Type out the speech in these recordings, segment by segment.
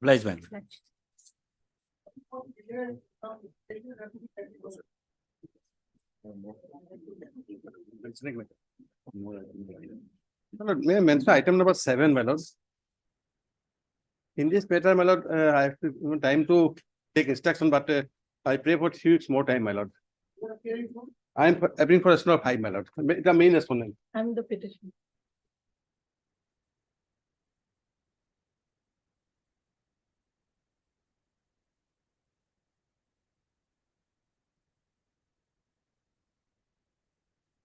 Obliged, man. May I mention item number 7, my lord? In this matter, my lord, I have time to take instruction, but I pray for 3 weeks more time, my lord. I am appearing for a of 5, my lord. The main respondent. I'm the petitioner.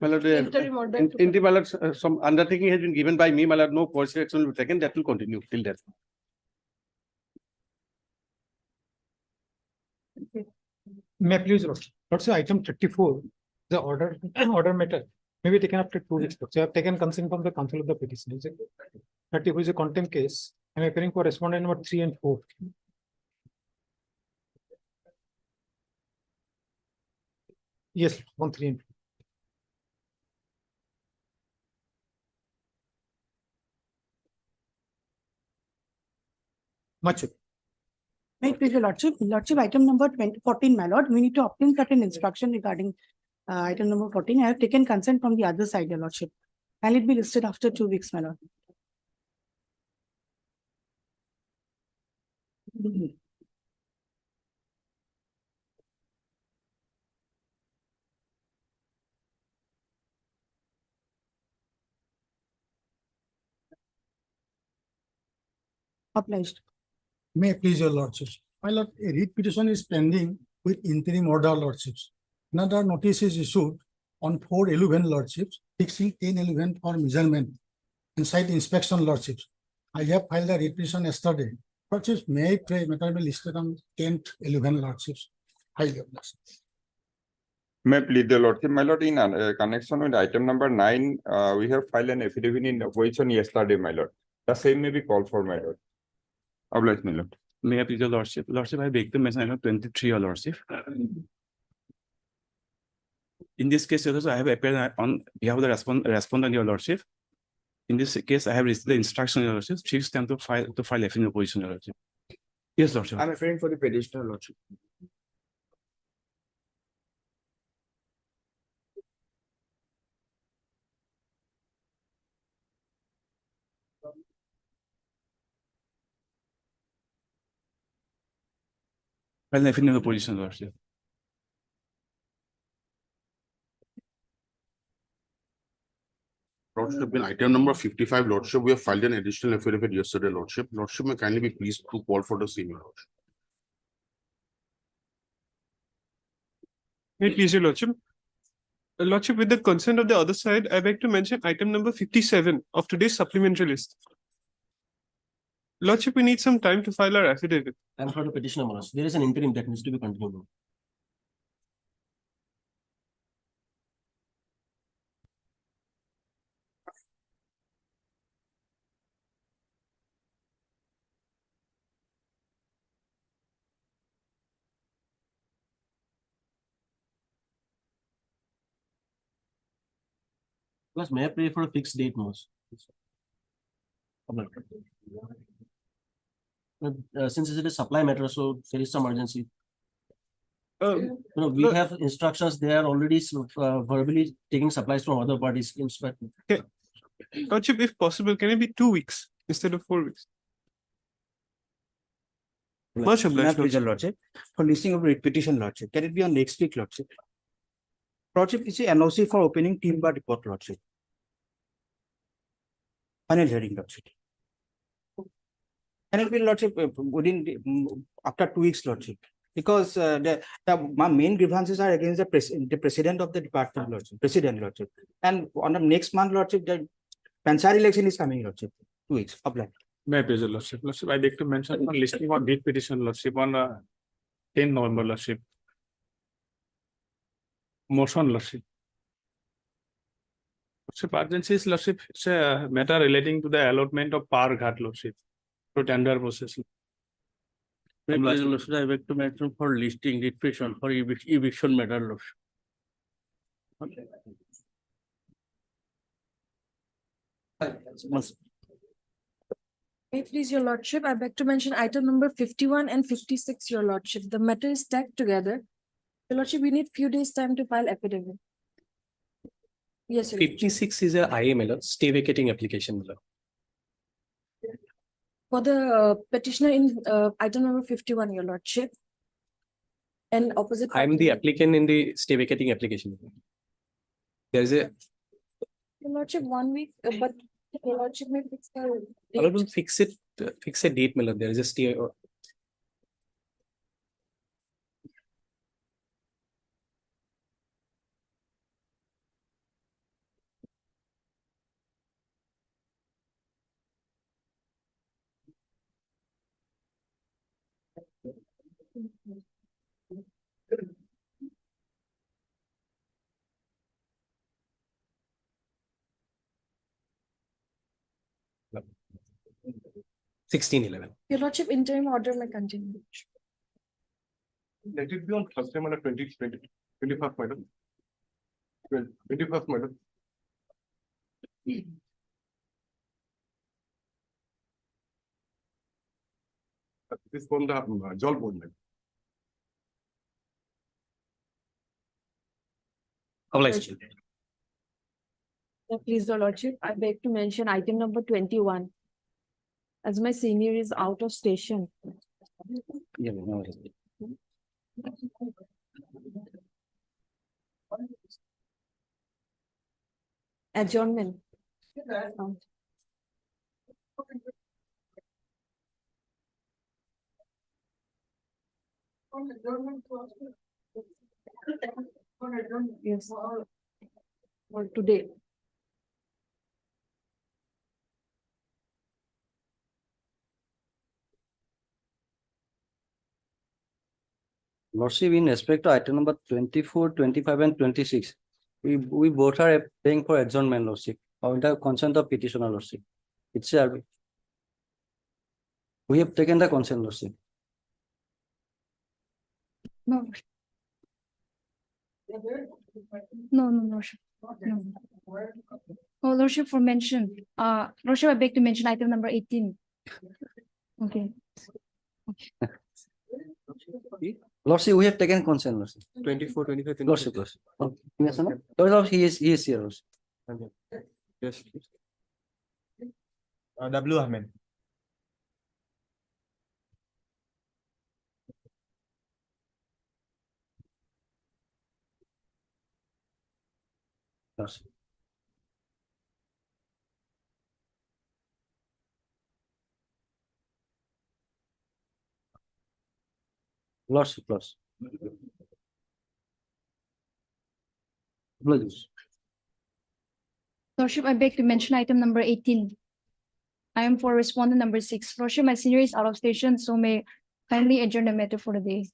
My lord, Interim order to- in the my lord, some undertaking has been given by me, my lord. No course action will be taken. That will continue till death. May I please, let's say item 34, the order matter may be taken after 2 weeks. So I have taken consent from the counsel of the petition. 34 is a contempt case. I am appearing for respondent number 3 and 4. Yes, 1, 3 and 4. Much. May it please your lordship, item number 14, my lord, we need to obtain certain instruction regarding item number 14. I have taken consent from the other side, your lordship. And it be listed after 2 weeks, my lord. Obliged. May I please your lordships. My lord, a writ petition is pending with interim order lordships. Another notice is issued on 4/11 lordships, fixing 10/11 for measurement and site inspection lordships. I have filed a writ petition yesterday. Lordships, may I pray matter be listed on 10/11 lordships. Highly obliged. May I plead the lordship, my lord, in connection with item number 9, we have filed an affidavit in opposition yesterday, my lord. The same may be called for, my lord. Obliged, my lord. May I please your lordship? Lordship, I beg to mention item 23, your lordship. In this case, also, I have appeared on behalf of the respondent, your lordship. In this case, I have received the instruction, your lordship. Chief time to file affidavit in opposition, your lordship. Yes, lordship. I'm appearing for the petitioner, lordship. File affidavit in opposition, lordship. Lordship, in item number 55, Lordship, we have filed an additional affidavit yesterday, Lordship. Lordship, may kindly be pleased to call for the same, Lordship. May it please your lordship. Lordship, with the consent of the other side, I beg to mention item number 57 of today's supplementary list. Lordship, we need some time to file our affidavit. I'm for the petitioner, Manas. There is an interim that needs to be continued. Plus, may I pray for a fixed date, Manas? Since it is a supply matter, so there is some urgency. We have instructions. They are already verbally taking supplies from other parties. Lordship, if possible, can it be 2 weeks instead of 4 weeks? Much obliged, Lordship. For listing of writ petition, lordship. Can it be on next week, lordship? Lordship is a NOC for opening team bar report, Lordship. Final hearing, Lordship. And it will, Lordship, after 2 weeks, Lordship. Because my main grievances are against the president of the department, Lordship, President, Lordship. And on the next month, Lordship, the Panchayat election is coming, Lordship. 2 weeks, apply. May I please, your Lordship? Lordship, I beg to mention on listing of deed petition, Lordship, on 10 November, Lordship. Motion, Lordship. Lordship, urgency is, Lordship, it's a matter relating to the allotment of power ghat, Lordship, to tender process. May please, Lordship, I beg to mention for listing deed petition for eviction matter, Lordship. May it please your lordship, I beg to mention item number 51 and 56, your lordship. The matter is tagged together. Your lordship, we need few days time to file affidavit. Yes, your lordship. 56 is a IA, stay vacating application. For the petitioner in item number 51, your lordship. And opposite. I am the applicant in the stay vacating application. There is a, Your lordship, 1 week, but your lordship may fix the I date. will fix it, fix a date, there is a stay. No. 16/11. Your lordship, interim order may continue. Let it be on Thursday, madam, 21st, madam. 21st, madam. This is from the Jal board, madam. Obliged. Please, your lordship, I beg to mention item number 21. As my senior is out of station. Yeah, no worries. Adjournment. Yes. For today. Lordship, in respect to item number 24, 25, and 26, we both are paying for adjournment, Lordship, or the consent of petitioner, Lordship. It's we have taken the consent, Lordship. No. No, Lordship. No. Oh, Lordship, for mention, Lordship, I beg to mention item number 18. Okay. Lordship, we have taken consent, Lordship. 24, 25. Lordship, Lordship. Okay. Yes, no? Lordship, he is here, Lordship. Yes. W. Ahmed. Lordship. Lordship, Lordship. Lordship, I beg to mention item number 18. I am for respondent number 6. Lordship, my senior is out of station, so may kindly adjourn the matter for the day.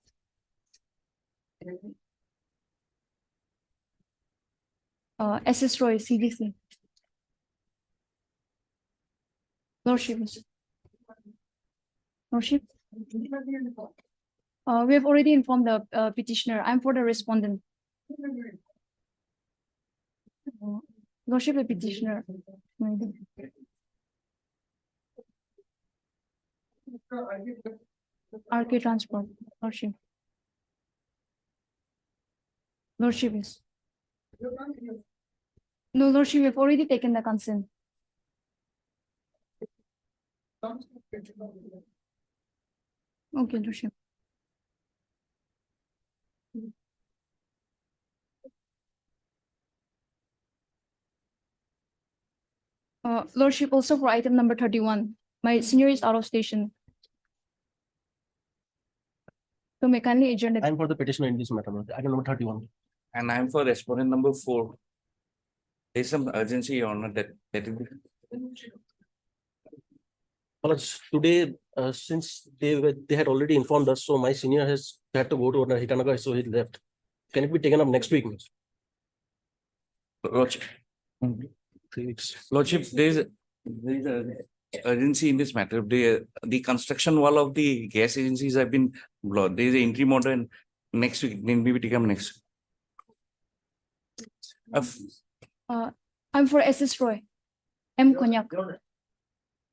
SS Roy, CDC. Lordship. Lordship. We have already informed the petitioner. I'm for the respondent. Lordship, the petitioner. RK Transport, Lordship. Lordship is. No, Lordship, we have already taken the consent. Okay, Lordship. Lordship, also for item number 31, my senior is out of station. So may kindly adjourn the I'm for the petitioner in this matter, item number 31. And I'm for respondent number 4. There's some urgency, Your Honor, that will be. Well, today, since they had already informed us, so my senior has had to go to Hitanaga, so he left. Can it be taken up next week? Lordship. 3 weeks. Lordship, there is a urgency in this matter. The construction wall of the gas agencies have been blocked. There is an interim order and next week, then maybe take up next week. I'm for SS Roy. M. Konyak.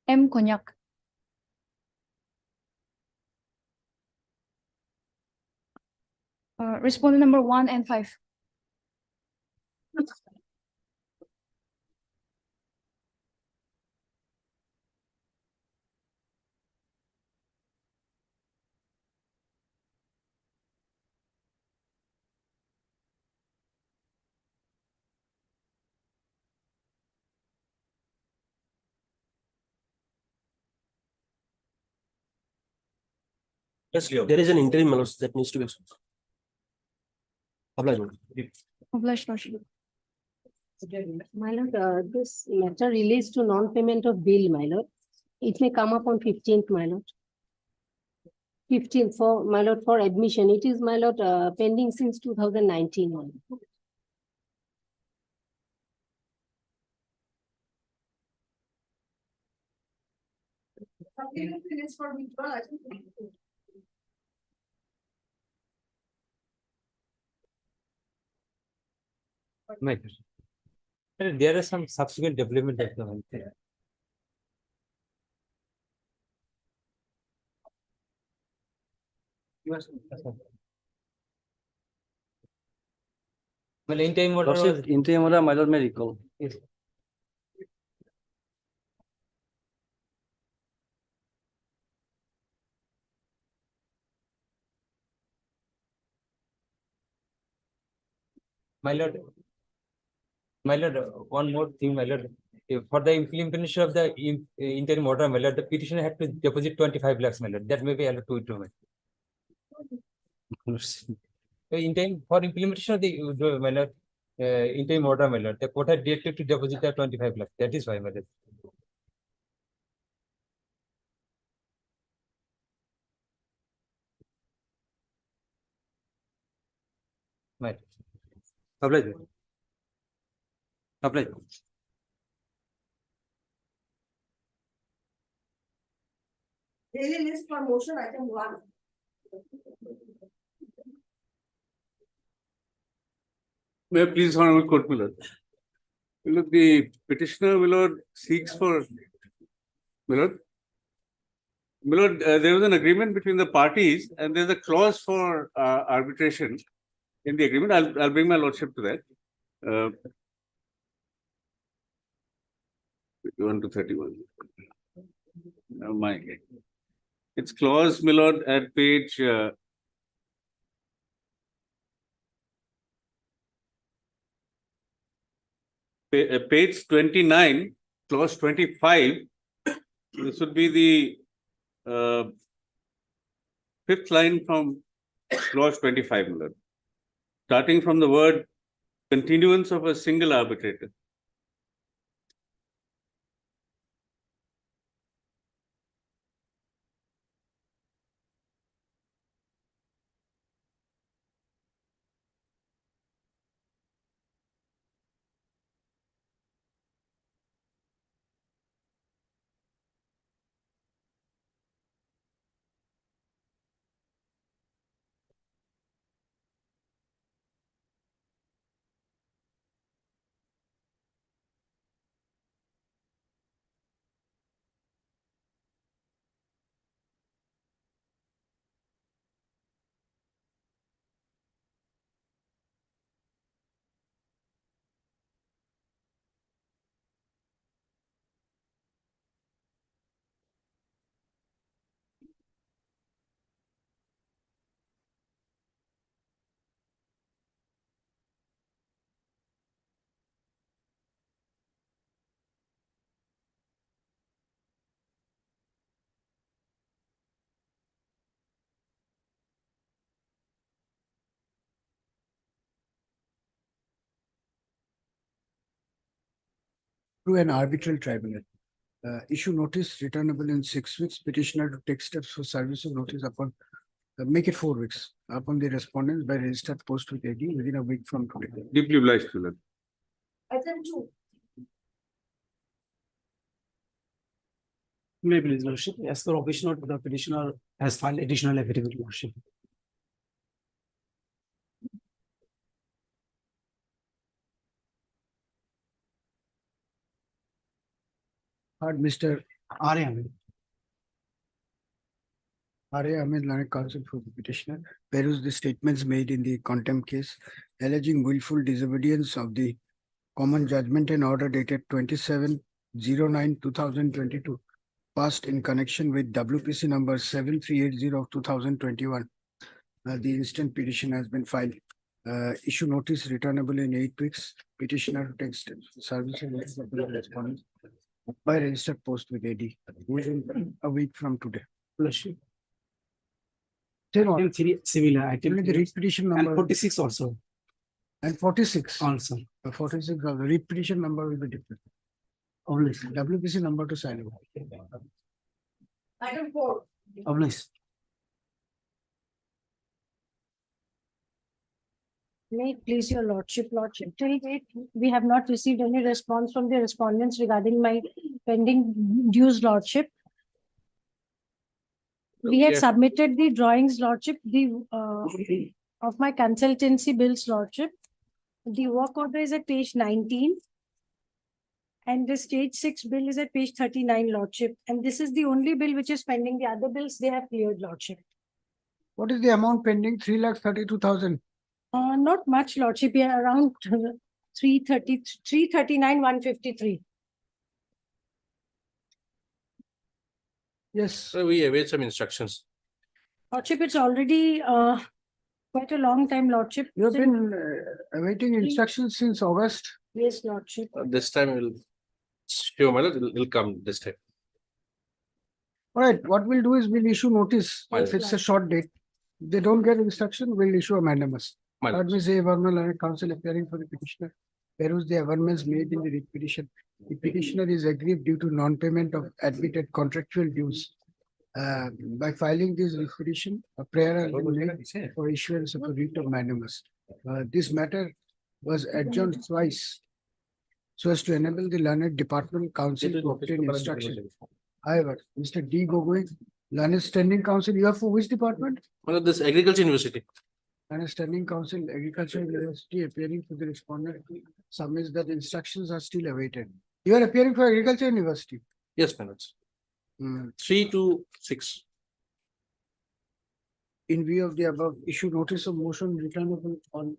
M. Konyak. Respondent number 1 and 5. Yes, there is an interim malus that needs to be. Obliged. Obliged, Lordship. My lord, this matter relates to non-payment of bill, my lord. It may come up on 15th, my lord. 15th for, my lord, for admission. It is, my lord, pending since 2019. my lord. There are some subsequent development of the. Well, in time order. In time order, my lord may recall. Yes. My lord, one more thing, my lord. For the implementation of the interim order, my lord, the petitioner had to deposit 25 lakhs, my lord. That may be allowed to it, my lord. In time for implementation of the my lord, interim order, my lord, the court had directed to deposit the 25 lakhs. That is why, my lord. My lord. Obliged. Obliged. Daily list for motion item 1. May I please, Honorable Court Miller. Look, the petitioner Millard seeks for Millard. Millard, there was an agreement between the parties, and there's a clause for arbitration in the agreement. I'll bring my lordship to that. 1 to 31. Never mind. It's clause, Millard, at page. Page 29, clause 25. This would be the fifth line from clause 25, Millard. Starting from the word continuance of a single arbitrator. through an arbitral tribunal. Issue notice returnable in 6 weeks. Petitioner to take steps for service of notice upon, make it 4 weeks upon the respondents by registered post with AD within a week from today. Deeply obliged, my lord. Item two. May please, Lordship. As per official note, the petitioner has filed additional affidavit, Lordship. Heard Mr. R.A. Ahmed. R.A. Ahmed, learned counsel for the petitioner, peruse the statements made in the contempt case alleging willful disobedience of the common judgment and order dated 27/09/2022, passed in connection with WPC number 7380 of 2021. The instant petition has been filed. Issue notice returnable in 8 weeks. Petitioner to take steps for service and notice of the respondents by registered post with AD within a week from today. Lordship. Then what? Item three, similar item. Only the read petition And number 46 also. and 46. Also. The 46 of the read petition number will be different. Only WPC number to sign over. Item four. Obliged. May it please your lordship, till date, we have not received any response from the respondents regarding my pending dues, lordship. We had Yeah. submitted the drawings, lordship, of my consultancy bills, lordship. The work order is at page 19. And the stage 6 bill is at page 39, lordship. And this is the only bill which is pending. The other bills, they have cleared, lordship. What is the amount pending? 3,32,000. Not much, lordship, yeah, around 339,153. Yes. So we await some instructions. Lordship, it's already quite a long time, lordship. You have been awaiting instructions since August. Yes, lordship. This time we'll, sure, my lord, it'll come this time. All right, what we'll do is we'll issue notice My if it's a short date. If they don't get instruction, we'll issue a mandamus. My lord. Ms. A. Verma, learned counsel appearing for the petitioner, peruse the averments made in the writ petition. The petitioner is aggrieved due to non-payment of admitted contractual dues. By filing this writ petition, a prayer has been made for issuance of a writ of mandamus. This matter was adjourned twice so as to enable the learned department counsel to obtain instruction. However, Mr. D. Gogoi, learned standing counsel, you are for which department? My lord, this agriculture university. And a standing counsel, agriculture university, appearing for the respondent, submits that instructions are still awaited. You are appearing for agriculture university. Yes, my lords. 3 to 6. In view of the above, issue notice of motion returnable on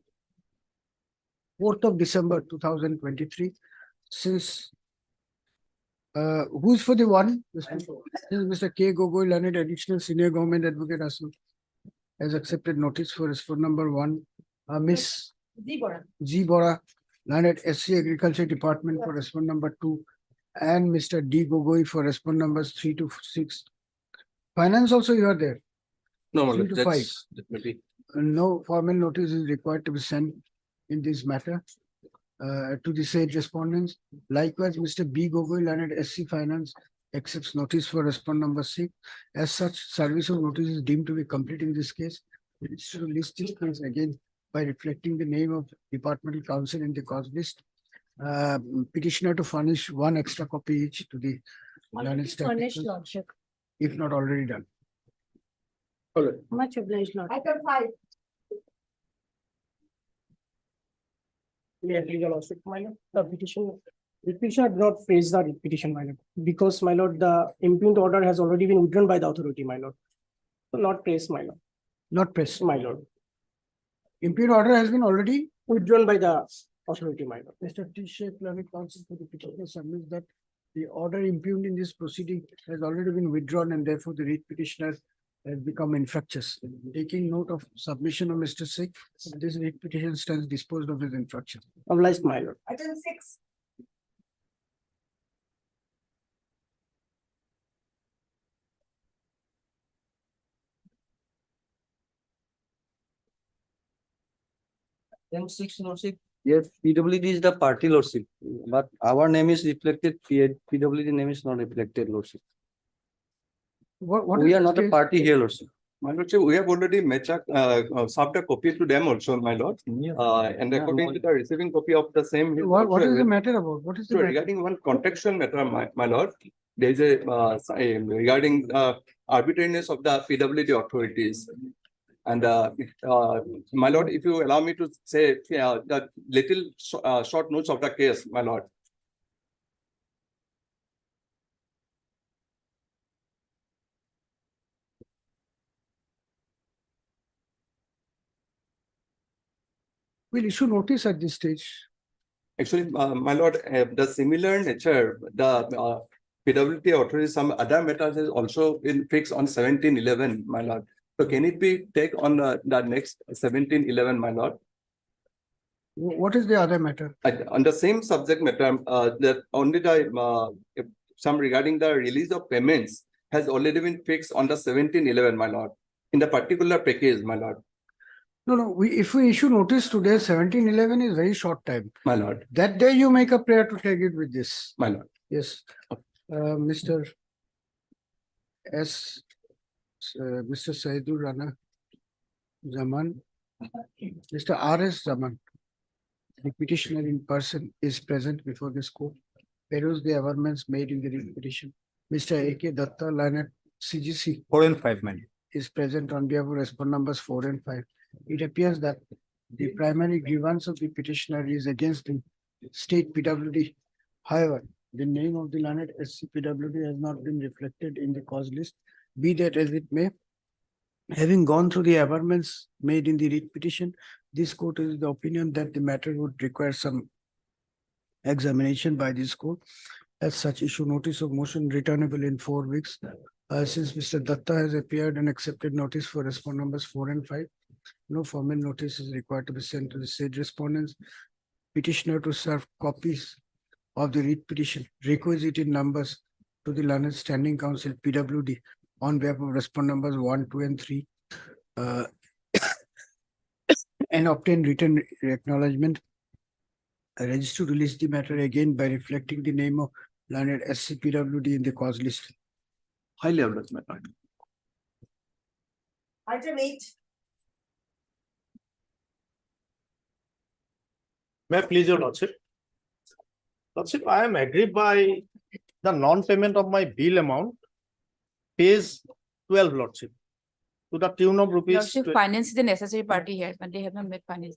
4th of December 2023. Since who's for the one? Mr. K. Gogoi, learned additional senior government advocate has accepted notice for respondent number 1. Miss G. Bora, learned SC Agriculture Department for respondent number 2. And Mr. D. Gogoi for respondent numbers 3 to 6. Finance also you are there. No, my 3 lord, to 5. that may be. No formal notice is required to be sent in this matter to the said respondents. Likewise, Mr. B. Gogoi, learned SC Finance, accepts notice for respondent number 6. As such, service of notice is deemed to be complete in this case. It is to list this case again by reflecting the name of departmental counsel in the cause list. Petitioner to furnish 1 extra copy each to the learned staff, Furnished, lordship. if not already done. Much obliged, lordship. Item five. May I please your lordship, my lord, the petitioner did not face the petition, my lord, because, my lord, the impugned order has already been withdrawn by the authority, my lord. So not pressed, my lord. Not pressed. My lord. Impugned order has been already Withdrawn by the authority, my lord. Mr. T. Sheikh, learned counsel for the petitioner submits that the order impugned in this proceeding has already been withdrawn and therefore the writ petitioner has become infructuous. Taking note of submission of Mr. Sheikh, this writ petition stands disposed of his infraction. Obliged, my lord. Item six. M6, lordship, Yes, PWD is the party lordship, but our name is reflected, PWD name is not reflected lordship. What We is are the not a state- party here lordship. My lordship, we have already served a copy to them also, my lord. And according to the receiving copy of the same. What is the matter about? What is the So matter? regarding one contextual matter, my lord, there is regarding arbitrariness of the PWD authorities. And my lord, if you allow me to say the little short notes of the case, my lord. We'll issue notice at this stage. Actually, my lord, the similar nature, the PWD authorities, some other matters is also been fixed on 1711, my lord. So can it be take on the next 1711, my lord? What is the other matter? On the same subject matter, that only the some regarding the release of payments has already been fixed on the 1711, my lord, in the particular package, my lord. No, if we issue notice today, 1711 is very short time. My lord. That day you make a prayer to take it with this. My lord. Yes. Mr. Mr. Saidur Rana Zaman, Mr. R.S. Zaman, the petitioner in person is present before this court. Peruse the averments made in the petition. Mr. A.K. Datta, Lanet CGC 4 and 5, man. is present on behalf of respondent numbers 4 and 5. It appears that the primary grievance of the petitioner is against the state PWD. However, the name of the landed SC PWD has not been reflected in the cause list. Be that as it may, having gone through the averments made in the writ petition, this court is the opinion that the matter would require some examination by this court. As such, issue notice of motion returnable in 4 weeks. Since Mr. Datta has appeared and accepted notice for respondent numbers 4 and 5, no formal notice is required to be sent to the said respondents. Petitioner to serve copies of the writ petition, requisite in numbers, to the London Standing Council PWD on behalf of respondent numbers 1, 2, and 3, and obtain written acknowledgement. Register to release the matter again by reflecting the name of landed SCPWD in the cause list. Highly average, my lord. Item 8. May I please your lordship? Lordship, I am aggrieved by the non-payment of my bill amount, page 12, lordship, to the tune of rupees. Lordship, finance is the necessary party here, but they have not made finance.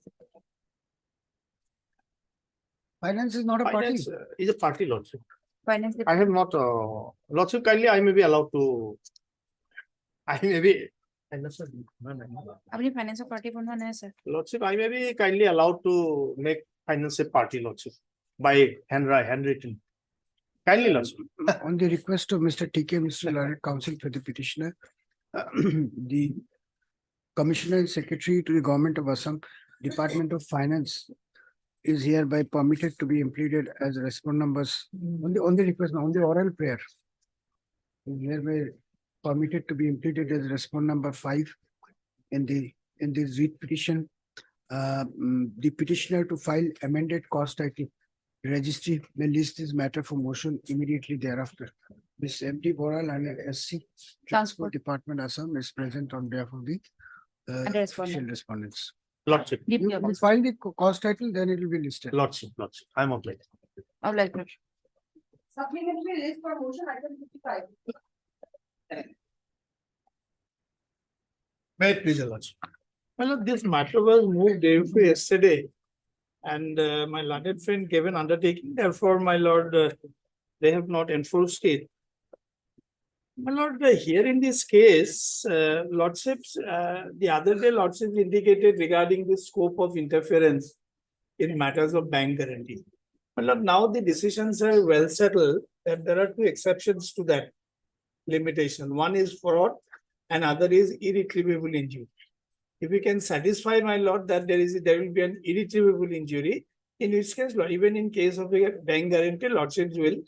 Finance is not a party. Finance is a party, lordship. Finance. I have not, lordship, kindly I may be allowed to, I may be. अपनी financial party बनवाना है sir. Lordship, I may be kindly allowed to make finance a party, lordship, by handwritten. Kindly, lordship. On the request of Mr. T.K. Mr. Learned Counsel for the petitioner, the Commissioner and Secretary to the Government of Assam, Department of Finance, is hereby permitted to be implemented as respondent numbers on the request, on the oral prayer. Is hereby permitted to be implemented as respondent number 5 in the writ petition. The petitioner to file amended cost title registry may list this matter for motion immediately thereafter. Ms. M.D. Boral and SC Transport Department Assam is present on behalf of the official respondents. Lordship. You will file the cost title, then it will be listed. Lordship, I am obliged. Supplementary list for motion item 55. May it please, your lordship. Well, this matter was moved day before yesterday, and my learned friend gave an undertaking. Therefore, my lord, they have not enforced it. My lord, here in this case, lordships, the other day lordships indicated regarding the scope of interference in matters of bank guarantee. My lord, now the decisions are well settled, and there are 2 exceptions to that limitation. One is fraud, and other is irretrievable injury. If we can satisfy, my lord, that there will be an irretrievable injury, in which case, lord, even in case of a bank guarantee, lordships will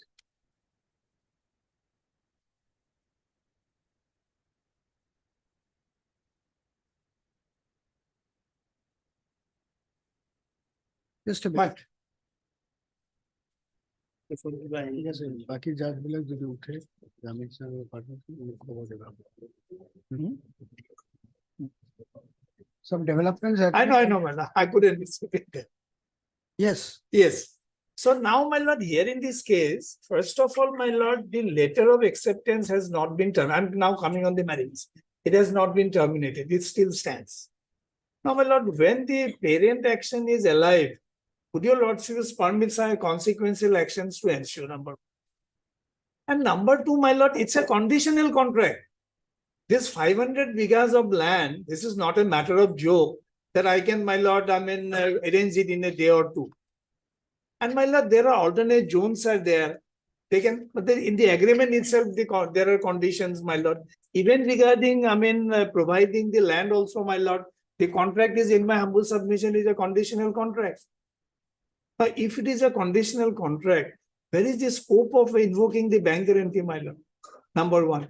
Just a minute. बाकी जांच बिलक যদি উঠে জামিন সাহেবের পাঠাতে খবর দেব some developments have I know, my lord. I could anticipate that. Yes. Yes. So now, my lord, here in this case, first of all, my lord, the letter of acceptance has not been terminated. I'm now coming on the merits. It has not been terminated. It still stands. Now, my lord, when the parent action is alive, would your lordship respond with some consequential actions to ensure? Number one. And number two, my lord, it's a conditional contract. This 500 bighas of land, this is not a matter of joke that I can, my lord, arrange it in a day or two. And my lord, there are alternate zones are there. They can, but then in the agreement itself, there are conditions, my lord. Even regarding, providing the land also, my lord, the contract is, in my humble submission, is a conditional contract. But if it is a conditional contract, where is the scope of invoking the bank guarantee, my lord? Number one.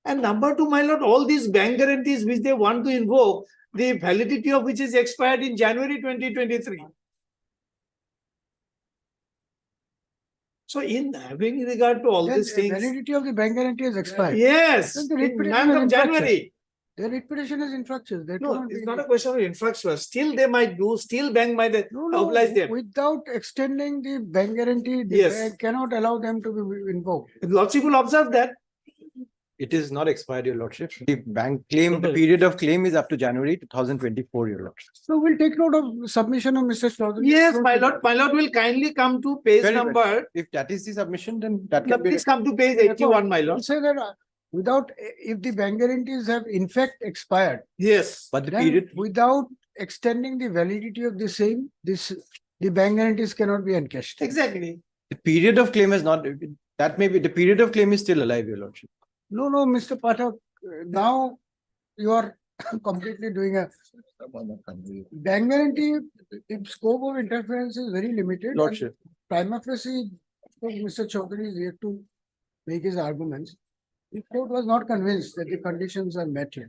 And number two, my lord, all these bank guarantees which they want to invoke, the validity of which is expired in January 2023. So in having regard to all these The things. validity of the bank guarantee is expired. Yes, Then the writ in petition 9th is of infractuous. January. The writ petition is infractuous. They No, cannot it's be- not a question of infractuous. Still they might do, still bank might No, oblige them. without extending the bank guarantee, the Yes. bank cannot allow them to be invoked. Lordship will observe that. It is not expired, your lordship. The bank claim, the period of claim is up to January 2024, your lordship. So we'll take note of submission of Mr. Chaudhary. Yes, my lord. My lord will kindly come to page Very well. number. If that is the submission, then that No, can be. please come to page 81, my lord. Say that without, if the bank guarantees have in fact expired, Yes. But the then period, without extending the validity of the same, the bank guarantees cannot be encashed. Exactly. the period of claim is not, that may be, the period of claim is still alive, your lordship. No, Mr. Pathak, now you are completely doing a bank guarantee, the scope of interference is very limited. and Lordship. Prima facie, Mr. Chaudhary is yet to make his arguments. The court was not convinced that the conditions are met yet.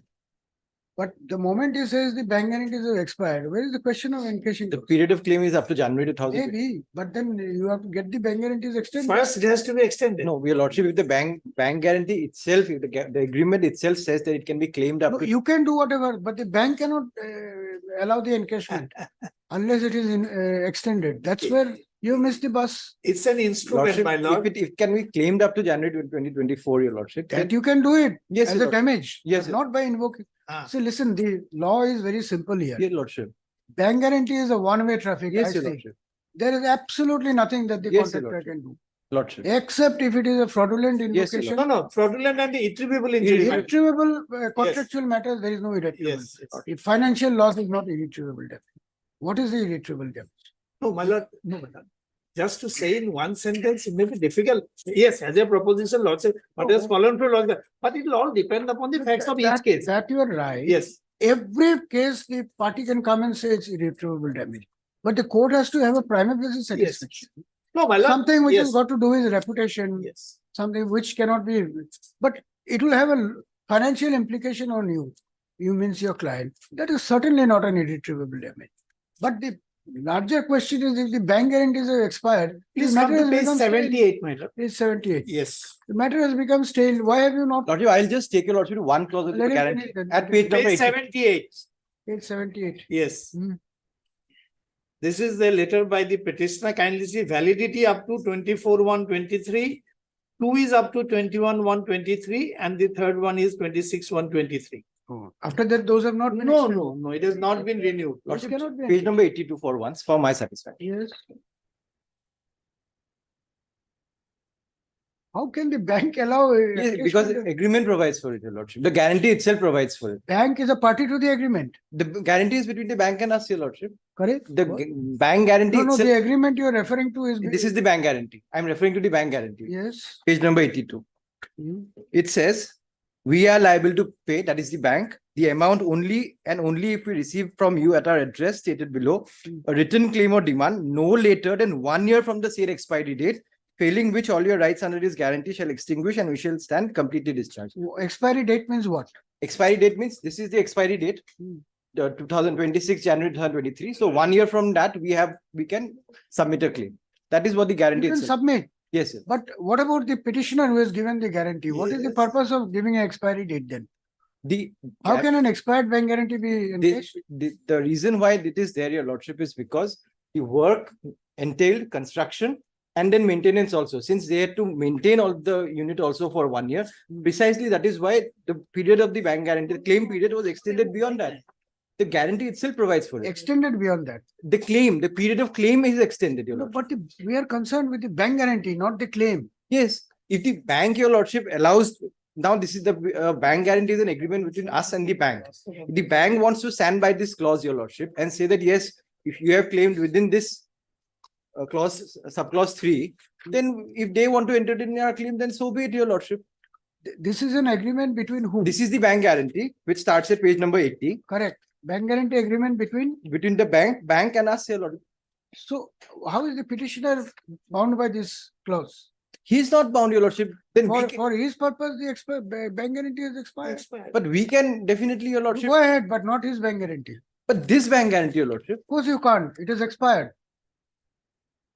But the moment he says the bank guarantees have expired, where is the question of encashing? The period of claim is up to January 2000. Maybe, but then you have to get the bank guarantees extended. First, it has to be extended. No, your lordship, if the bank guarantee itself, if the agreement itself says that it can be claimed up No, to. you can do whatever, but the bank cannot allow the encashment unless it is extended. That's where you miss the bus. It's an instrument, Lordship, my lord. if it can be claimed up to January 2024, your lordship. That you can do it Yes, as your a lordship. damage. Yes, but not by invoking. Ah. See, listen, the law is very simple here. Yes, lordship. Bank guarantee is a one-way traffic. Yes, I your say. lordship. There is absolutely nothing that the Yes, your contractor lordship. can do, Lordship. except if it is a fraudulent Yes, your invocation. No, fraudulent and irretrievable injury. my lord. Irretrievable contractual matters, there is no irretrievable. Yes, yes. If financial loss is not irretrievable damage. What is the irretrievable damage? No, my lord, no, my lord. Just to say in one sentence, it may be difficult. Yes, as a proposition, lordship, but has fallen through law, but it will all depend upon the facts of each case. That you are right. Yes. Every case, the party can come and say it's irretrievable damage. But the court has to have a prima facie satisfaction. No, my lord. Something which has yes. got to do with reputation, Yes. something which cannot be, but it will have a financial implication on you. You means your client. That is certainly not an irretrievable damage. But the larger question is if the bank guarantees have expired, Please the come matter to has page become stale. 78, my lord. Page 78. Yes. The matter has become stale. Why have you not? Lordship, I'll just take your lordship to one clause of the Let him guarantee finish then. at page number Page 80. 78. Page 78. Yes. Hmm. This is the letter by the petitioner. Kindly see validity up to 24/1/23. 2 is up to 21/1/23 and the third one is 26/1/23. After that, those have not been. No, extended. no, it has not been renewed. It cannot be. Page number 82 for once, for my satisfaction. Yes. How can the bank allow? Yes, because the agreement provides for it, your lordship. The guarantee itself provides for it. Bank is a party to the agreement. The guarantee is between the bank and us, your lordship. Correct? The bank guarantee No, no, itself. the agreement you are referring to is. This is the bank guarantee. I'm referring to the bank guarantee. Yes. Page number 82. Hmm. It says, we are liable to pay, that is the bank, the amount only and only if we receive from you at our address stated below a written claim or demand no later than 1 year from the said expiry date, failing which all your rights under this guarantee shall extinguish and we shall stand completely discharged. Expiry date means what? Expiry date means this is the expiry date. 2026 January 2023. So 1 year from that, we can submit a claim. That is what the guarantee You can itself. submit, Yes, sir. but what about the petitioner who has given the guarantee? What is the purpose of giving an expiry date then? How can an expired bank guarantee be encashed? The reason why it is there, your lordship, is because the work entailed construction and then maintenance also. Since they had to maintain all the unit also for 1 year, precisely that is why the period of the bank guarantee, the claim period, was extended beyond that. The guarantee itself provides for it. Extended beyond that. The period of claim is extended, your No, lordship. but we are concerned with the bank guarantee, not the claim. Yes, if the bank, your lordship, allows, now this is the bank guarantee is an agreement between us and the bank. If the bank wants to stand by this clause, your lordship, and say that yes, if you have claimed within this clause, subclause 3, then if they want to entertain our claim, then so be it, your lordship. This is an agreement between whom? This is the bank guarantee, which starts at page number 80. Correct. Bank guarantee agreement between? Between the bank and us, your lordship. So how is the petitioner bound by this clause? He is not bound, your lordship. Then For his purpose, the bank guarantee is expired. but we can definitely, your lordship. Go ahead, but not his bank guarantee. But this bank guarantee, your lordship. Of course you can't. It is expired.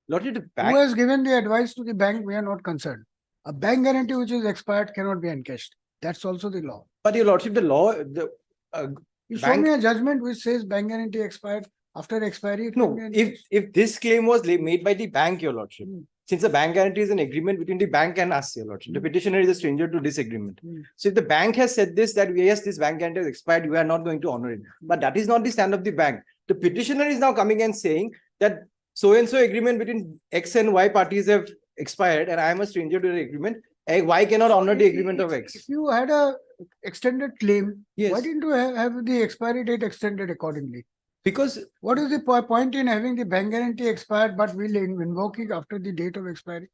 Lordship, the Who bank. has given the advice to the bank? We are not concerned. A bank guarantee which is expired cannot be encashed. That's also the law. But your lordship, the law, You show bank- me a judgment which says bank guarantee expired. After expiry, it No, can be if this claim was made by the bank, your lordship, since the bank guarantee is an agreement between the bank and us, your lordship, the petitioner is a stranger to this agreement. So if the bank has said this, that yes, this bank guarantee is expired, we are not going to honor it. But that is not the stand of the bank. The petitioner is now coming and saying that so and so agreement between X and Y parties have expired, and I am a stranger to the agreement. Y cannot honor the agreement of X. If you had a extended claim, Yes. why didn't you have the expiry date extended accordingly? Because What is the point in having the bank guarantee expired, but we'll invoke it after the date of expiry?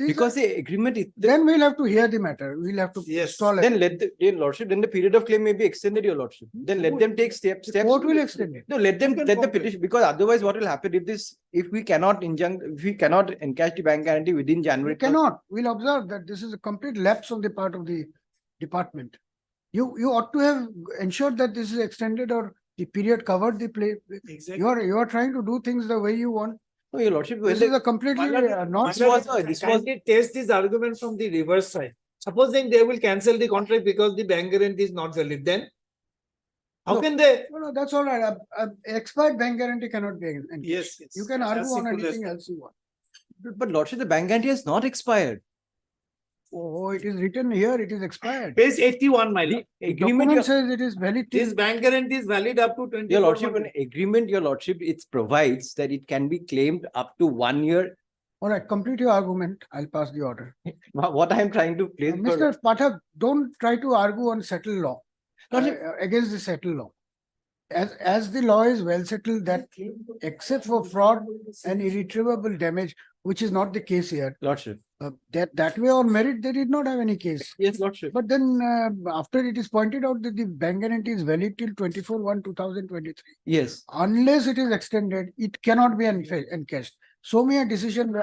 because the agreement is Then we'll have to hear the matter. We'll have to stall it. then let your lordship, then the period of claim may be extended, your lordship. Then let them take steps. Court will extend it. No, let the petition, because otherwise what will happen if we cannot encash the bank guarantee within January. We cannot. We'll observe that this is a complete lapse on the part of the department. You ought to have ensured that this is extended or the period covered the play. Exactly. You are trying to do things the way you want. No, your lordship. This is a completely nonsense. Kindly test this argument from the reverse side. Supposing they will cancel the contract because the bank guarantee is not valid, then how can they? No, that's all right. Expired bank guarantee cannot be encashed. Yes, You can as argue on simple as anything that. else you want. But lordship, the bank guarantee has not expired. Oh, it is written here, it is expired. Page 81, my lord. Document says it is valid. till- This bank guarantee is valid up to 24 Your lordship, months. an agreement, your lordship, it provides that it can be claimed up to 1 year. All right, complete your argument. I'll pass the order. What I am trying to place. Mr. Pathak, don't try to argue on settled law. Against the settled law. As the law is well settled that except for fraud and irretrievable damage, which is not the case here. Lordship. That way on merit, they did not have any case. Yes, lordship. But then after it is pointed out that the bank guarantee is valid till 24/1/2023. Yes. Unless it is extended, it cannot be encashed. Show me a decision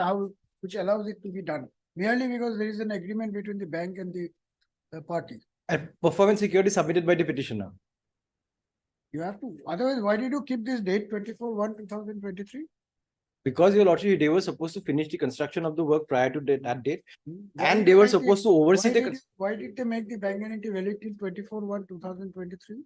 which allows it to be done. Merely because there is an agreement between the bank and the party. And performance security submitted by the petitioner. You have to. Otherwise, why did you keep this date 24/1/2023? Because your lordship, they were supposed to finish the construction of the work prior to that date. And they were supposed to oversee Why did they make the bank guarantee valid till 24/1/2023?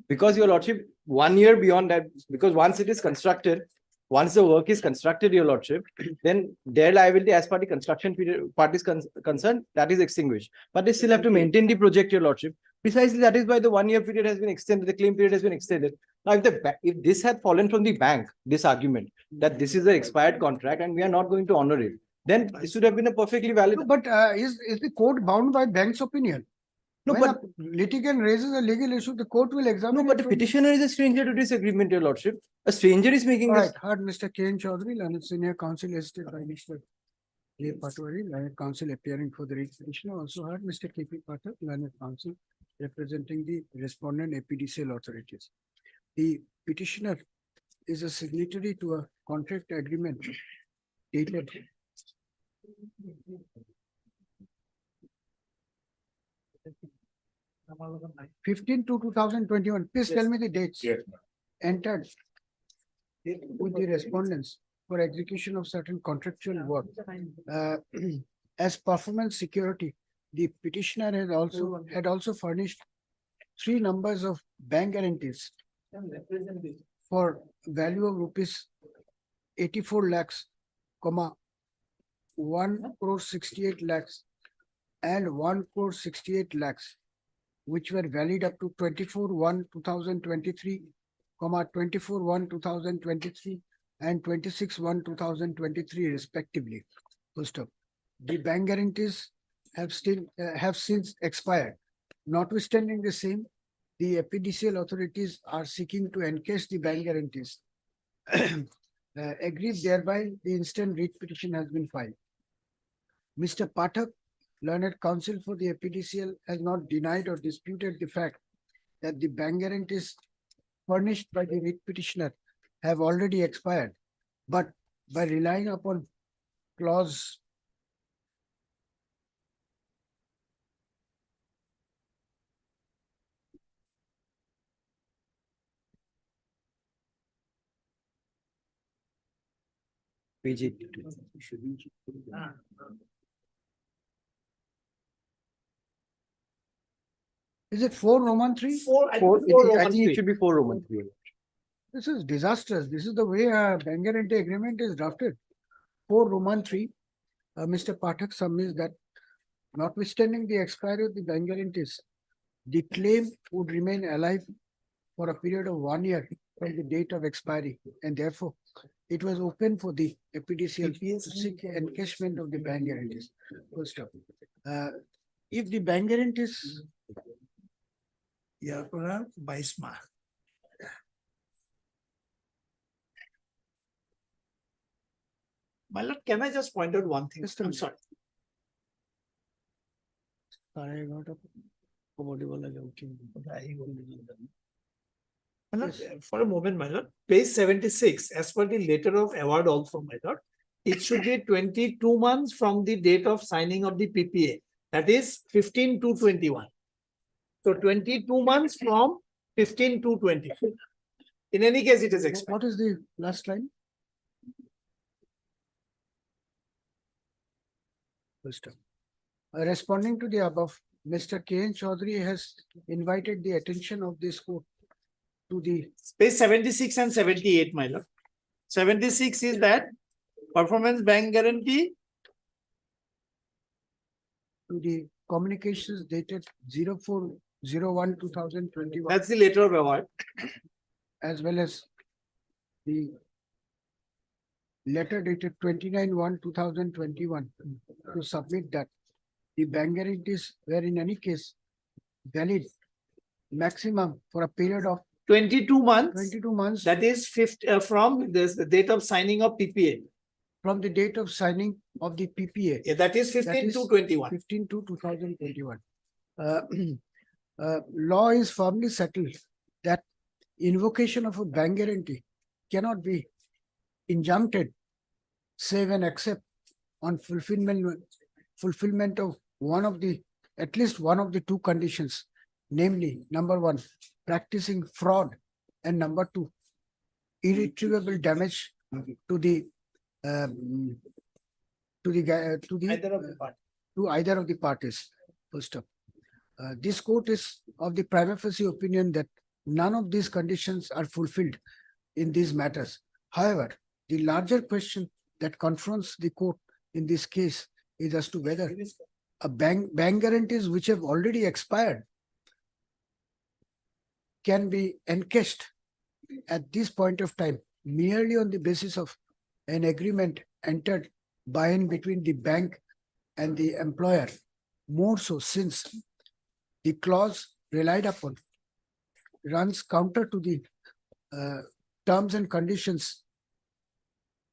because your lordship, 1 year beyond that, because once it is constructed, once the work is constructed, your lordship, then their liability as per the construction period parties concerned, that is extinguished. But they still have to maintain the project, your lordship. Precisely that is why the 1 year period has been extended, the claim period has been extended. Now, if this had fallen from the bank, this argument that this is an expired contract and we are not going to honor it, then this would have been a perfectly valid. No, but is the court bound by bank's opinion? No, When but a litigant raises a legal issue, the court will examine. no, but it the from- petitioner is a stranger to this agreement, your lordship. A stranger is making All this. right, heard Mr. K. N. Chaudhary, learned senior counsel assisted by Mr. A. Patwari, learned counsel appearing for the petitioner. Also heard Mr. K. P. Pathak, learned counsel representing the respondent APDCL authorities. The petitioner is a signatory to a contract agreement dated 15/2/2021. Please tell me the dates. Yes. Entered with the respondents for execution of certain contractual work. As performance security, the petitioner had also furnished 3 numbers of bank guarantees for value of rupees 84 lakhs, 1,68 lakhs and 1,68 lakhs, which were valid up to 24/1/2023, 24/1/2023 and 26/1/2023 respectively. Full stop. The bank guarantees have since expired. Notwithstanding the same, the APDCL authorities are seeking to encash the bank guarantees. Agreed thereby, the instant writ petition has been filed. Mr. Pathak, learned counsel for the APDCL, has not denied or disputed the fact that the bank guarantees furnished by the writ petitioner have already expired, but by relying upon clause PG. Is it 4 Roman 3? I think it should be 4 Roman 3. This is disastrous. This is the way a bank guarantee agreement is drafted. 4 Roman 3, Mr. Pathak submits that notwithstanding the expiry of the bank guarantees, the claim would remain alive for a period of 1 year from the date of expiry, and therefore it was open for the APDCL to seek encashment of the bank guarantees. First stop. If the bank guarantees Baisma. My lord, can I just point out one thing? I'm sorry. My lord, for a moment, my lord, page 76, as per the letter of award also, my lord, it should be 22 months from the date of signing of the PPA. That is 15/2/21. So 22 months from 15/2/20. In any case, it is expired. What is the last line? Responding to the above, Mr. K.N. Chaudhary has invited the attention of this court to the Page 76 and 78, my lord. 76 is that performance bank guarantee. to the communications dated 04/01/2021. That's the letter of award. As well as the letter dated 29/1/2021 to submit that the bank guarantees were in any case valid maximum for a period of 22 months. 22 months. That is from the date of signing of PPA. From the date of signing of the PPA. Yeah, that is 15/2/21. 15/2/2021. Law is firmly settled that invocation of a bank guarantee cannot be injuncted save and except on fulfillment of at least one of the 2 conditions, namely, number 1, practicing fraud, and number 2, irretrievable damage to either of the parties. First up, this court is of the prima facie opinion that none of these conditions are fulfilled in these matters. However, the larger question that confronts the court in this case is as to whether a bank guarantees which have already expired can be encashed at this point of time merely on the basis of an agreement entered by and between the bank and the employer, more so since the clause relied upon runs counter to the terms and conditions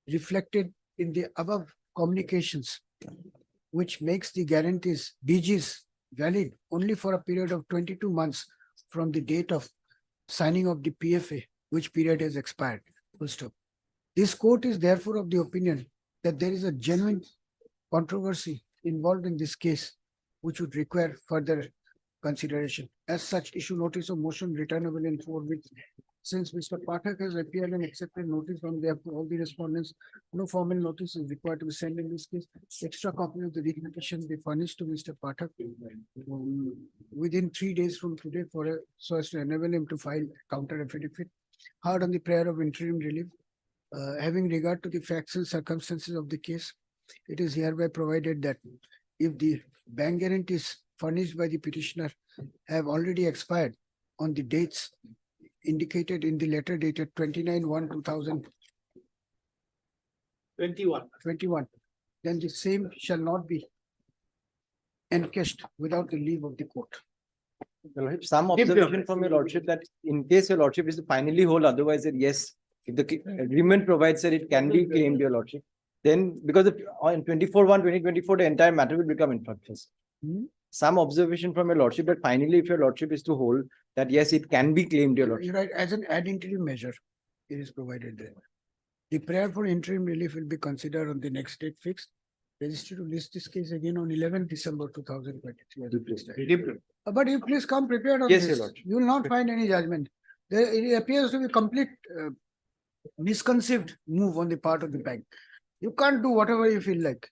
reflected in the above communications, which makes the guarantees BGs valid only for a period of 22 months from the date of signing of the PFA, which period has expired. Full stop. This court is therefore of the opinion that there is a genuine controversy involved in this case, which would require further consideration. As such, issue notice of motion returnable in 4 weeks. Since Mr. Pathak has appeared and accepted notice from all the respondents, no formal notice is required to be sent in this case. Extra copy of the written petition be furnished to Mr. Pathak within 3 days from today so as to enable him to file counter affidavit. Heard on the prayer of interim relief. Having regard to the facts and circumstances of the case, it is hereby provided that if the bank guarantees furnished by the petitioner have already expired on the dates indicated in the letter dated 29/1/2021, then the same shall not be encashed without the leave of the court. Your Lordship, some observation from your lordship that in case your lordship is to finally hold, otherwise that yes, if the agreement provides that it can be claimed, your lordship, then because on 24/1/2024, the entire matter will become infructuous. Some observation from your lordship that finally, if your lordship is to hold that yes, it can be claimed, your lordship. You're right, as an ad interim measure, it is provided there. The prayer for interim relief will be considered on the next date fixed. Registered to list this case again on 11th December 2023. But you please come prepared on Yes, this. your lordship. You will not find any judgment. It appears to be complete misconceived move on the part of the bank. You can't do whatever you feel like.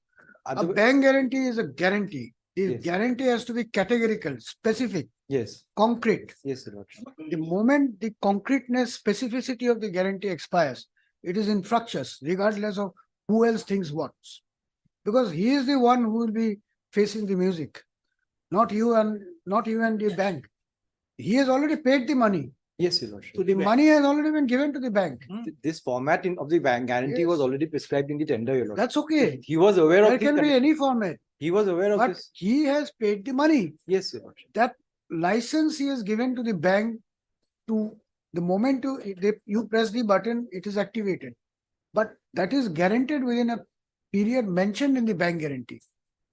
A bank guarantee is a guarantee. The guarantee has to be categorical, specific, Yes, concrete. yes, your lordship. The moment the concreteness, specificity of the guarantee expires, it is infructuous regardless of who else thinks what. Because he is the one who will be facing the music, not you and the bank. He has already paid the money. Yes, your lordship. So the money has already been given to the bank. This format of the bank guarantee was already prescribed in the tender, your lordship. That's okay. He was aware There of can be any format, He was aware of but this. he has paid the money. Yes, your lordship. That license he has given to the bank to the moment you press the button, it is activated. But that is guaranteed within a period mentioned in the bank guarantee.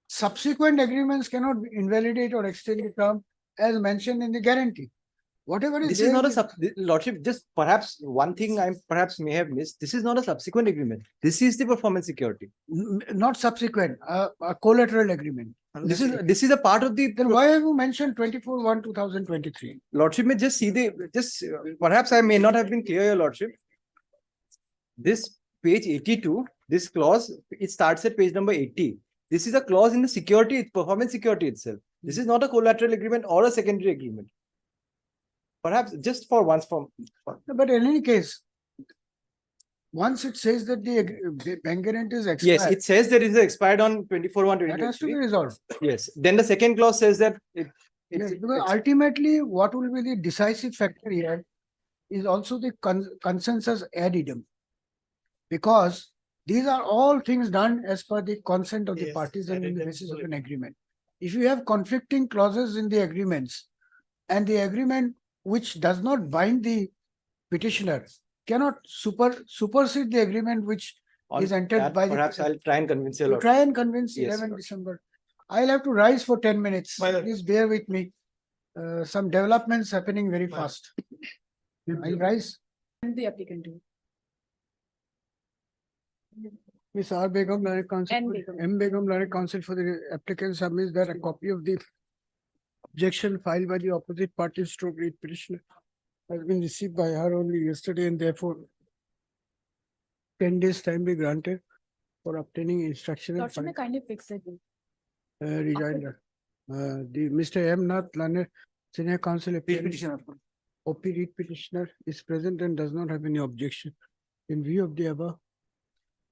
Subsequent agreements cannot invalidate or extend the term as mentioned in the guarantee. Whatever is This there is not a is- lordship, just perhaps one thing I perhaps may have missed. This is not a subsequent agreement. This is the performance security. not subsequent, a collateral agreement. This is a part of the. Then why have you mentioned 24/1/2023? Lordship may just see perhaps I may not have been clear, your lordship. This page 82, this clause, it starts at page number 80. This is a clause in the security, performance security itself. This is not a collateral agreement or a secondary agreement. Perhaps just for once But in any case, once it says that the bank guarantee is expired. Yes, it says that it is expired on 24/1/2023. That has to be resolved. Yes, then the second clause says that Yes, because ultimately what will be the decisive factor here is also the consensus ad idem. Because these are all things done as per the consent of the parties and on the basis of an agreement. If you have conflicting clauses in the agreements and the agreement which does not bind the petitioner cannot supersede the agreement which is entered by the. Perhaps I'll try and convince you. You try and convince Yes, 11 Lord. December. I'll have to rise for 10 minutes. Please bear with me. Some developments happening very fast. I'll rise. And the applicant too. Miss R. Begum, Learned Counsel, N. Begum. M. Begum, Learned Counsel for the applicant submits that a copy of the objection filed by the opposite party stroke lead petitioner has been received by her only yesterday and therefore 10 days time be granted for obtaining instruction and Lordship, may kindly fix it. rejoinder. The Mr. M. Nath, Learned Senior Counsel appearance. OP read petitioner is present and does not have any objection. In view of the above,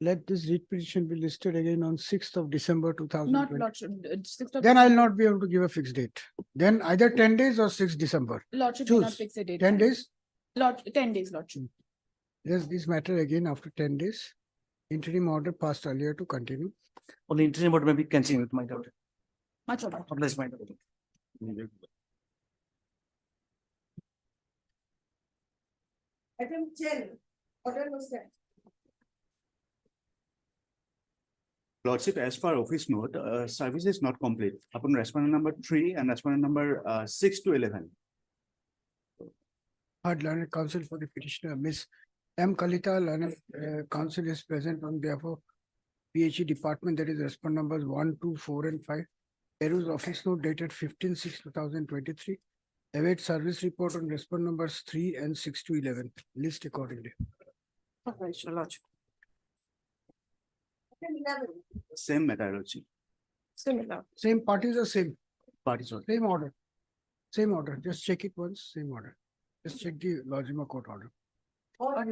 let this read petition be listed again on 6th of December 2020. Not Lordship, 6th of Then I'll December. not be able to give a fixed date. Then either 10 days or 6th December. Lordship may not Choose. fix a date. 10 days? 10 days, Lordship. Yes, this matter again after 10 days. Interim order passed earlier to continue. Only interim order may be continued, my daughter. Much obliged. Obliged, my daughter. Item 10, order was that. Lordship, as per office note, service is not complete upon respondent number 3 and respondent number 6 to 11. Heard Learned Counsel for the petitioner, Miss M. Kalita, Learned Counsel is present on behalf of PHE department, that is respondent numbers 1, 2, 4 and 5. Peru's office note dated 15/6/2023. Await service report on respond numbers 3 and 6 to 11. List accordingly. Alright, your lordship. Same matter, Lordship. Similar. Same parties are same, Parties are. same order. Same order. Just check it once, same order. Just check the Lojima court order. Alright.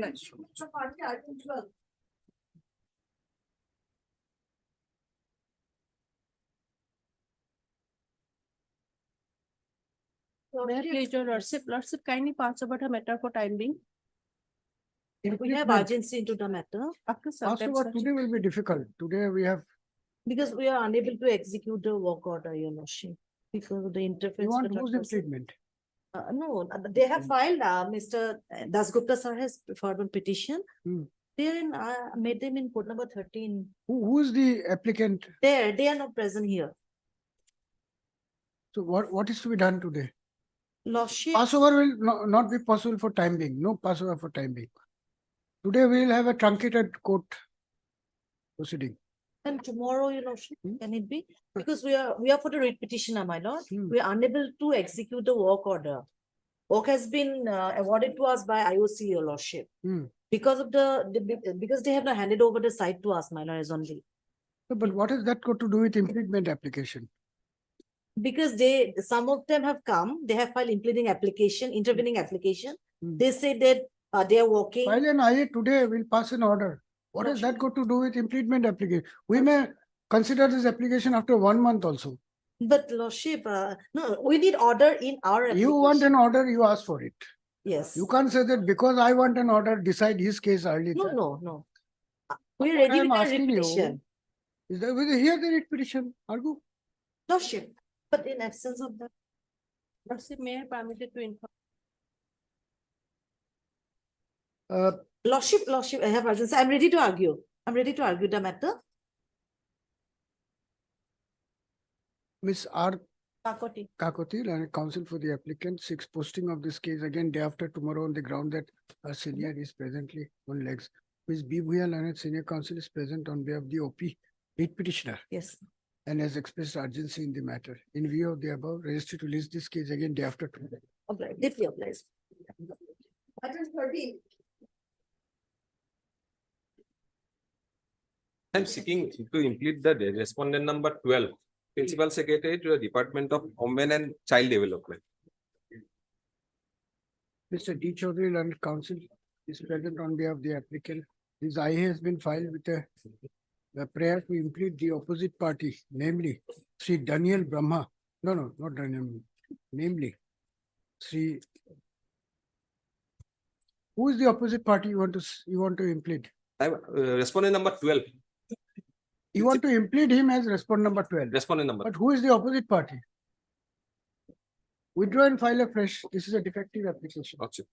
May I please your lordship kindly pass over the matter for time being. We have Improvement. urgency into the matter. After some Also, time, what today will be difficult. Today we have, because we are unable to execute the work order, your lordship. Because of the interference. you want with whose the person. improvement? No, they have filed, Mr. Dasgupta sir has filed one petition. Hmm. They are in, made them in code number 13. Who is the applicant? They are not present here. So what is to be done today? Lordship, Passover will not be possible for time being. No Passover for time being. Today we will have a truncated court proceeding. and tomorrow, your lordship, can it be? Because we are for the writ petitioner, my lord. Hmm. We are unable to execute the work order. Work has been awarded to us by IOC, your lordship. Hmm. Because of because they have not handed over the site to us, my lord, as only. But what has that got to do with improvement application? Because some of them have come, they have filed implementing application, intervening application. Hmm. They say that they are working. File an IA today, we'll pass an order. What has that got to do with improvement application? We may consider this application after 1 month also. But lordship, no, we need order in our application. You want an order, you ask for it. Yes. You can't say that because I want an order, decide his case early. No. We are What ready I'm with our asking you petition. Is that whether here the writ petition, argue? Lordship, but in absence of that. Lordship, may I permitted to inform? Lordship, I have urgency. I'm ready to argue. I'm ready to argue the matter. Miss R. Kakoti. Kakoti, Learned Counsel for the applicant, 6 posting of this case again day after tomorrow on the ground that our senior is presently on legs. Miss B. Bhuya, Learned Senior Counsel is present on behalf of the OP lead petitioner Yes. and has expressed urgency in the matter. In view of the above, registered to list this case again day after tomorrow. Obliged, deeply obliged. Item 13. I'm seeking to implement the respondent number 12, Principal Secretary to the Department of Women and Child Development. Mr. D. Chaudhary, Learned Counsel is present on behalf of the applicant. This IA has been filed with a prayer to implement the opposite party, namely Sri Daniel Brahma. No, not Daniel. Namely, Sri. Who is the opposite party you want to implement? I'm respondent number 12. You want to implement him as respondent number 12. Respondent number. But who is the opposite party? Withdraw and file afresh. This is a defective application. Okay.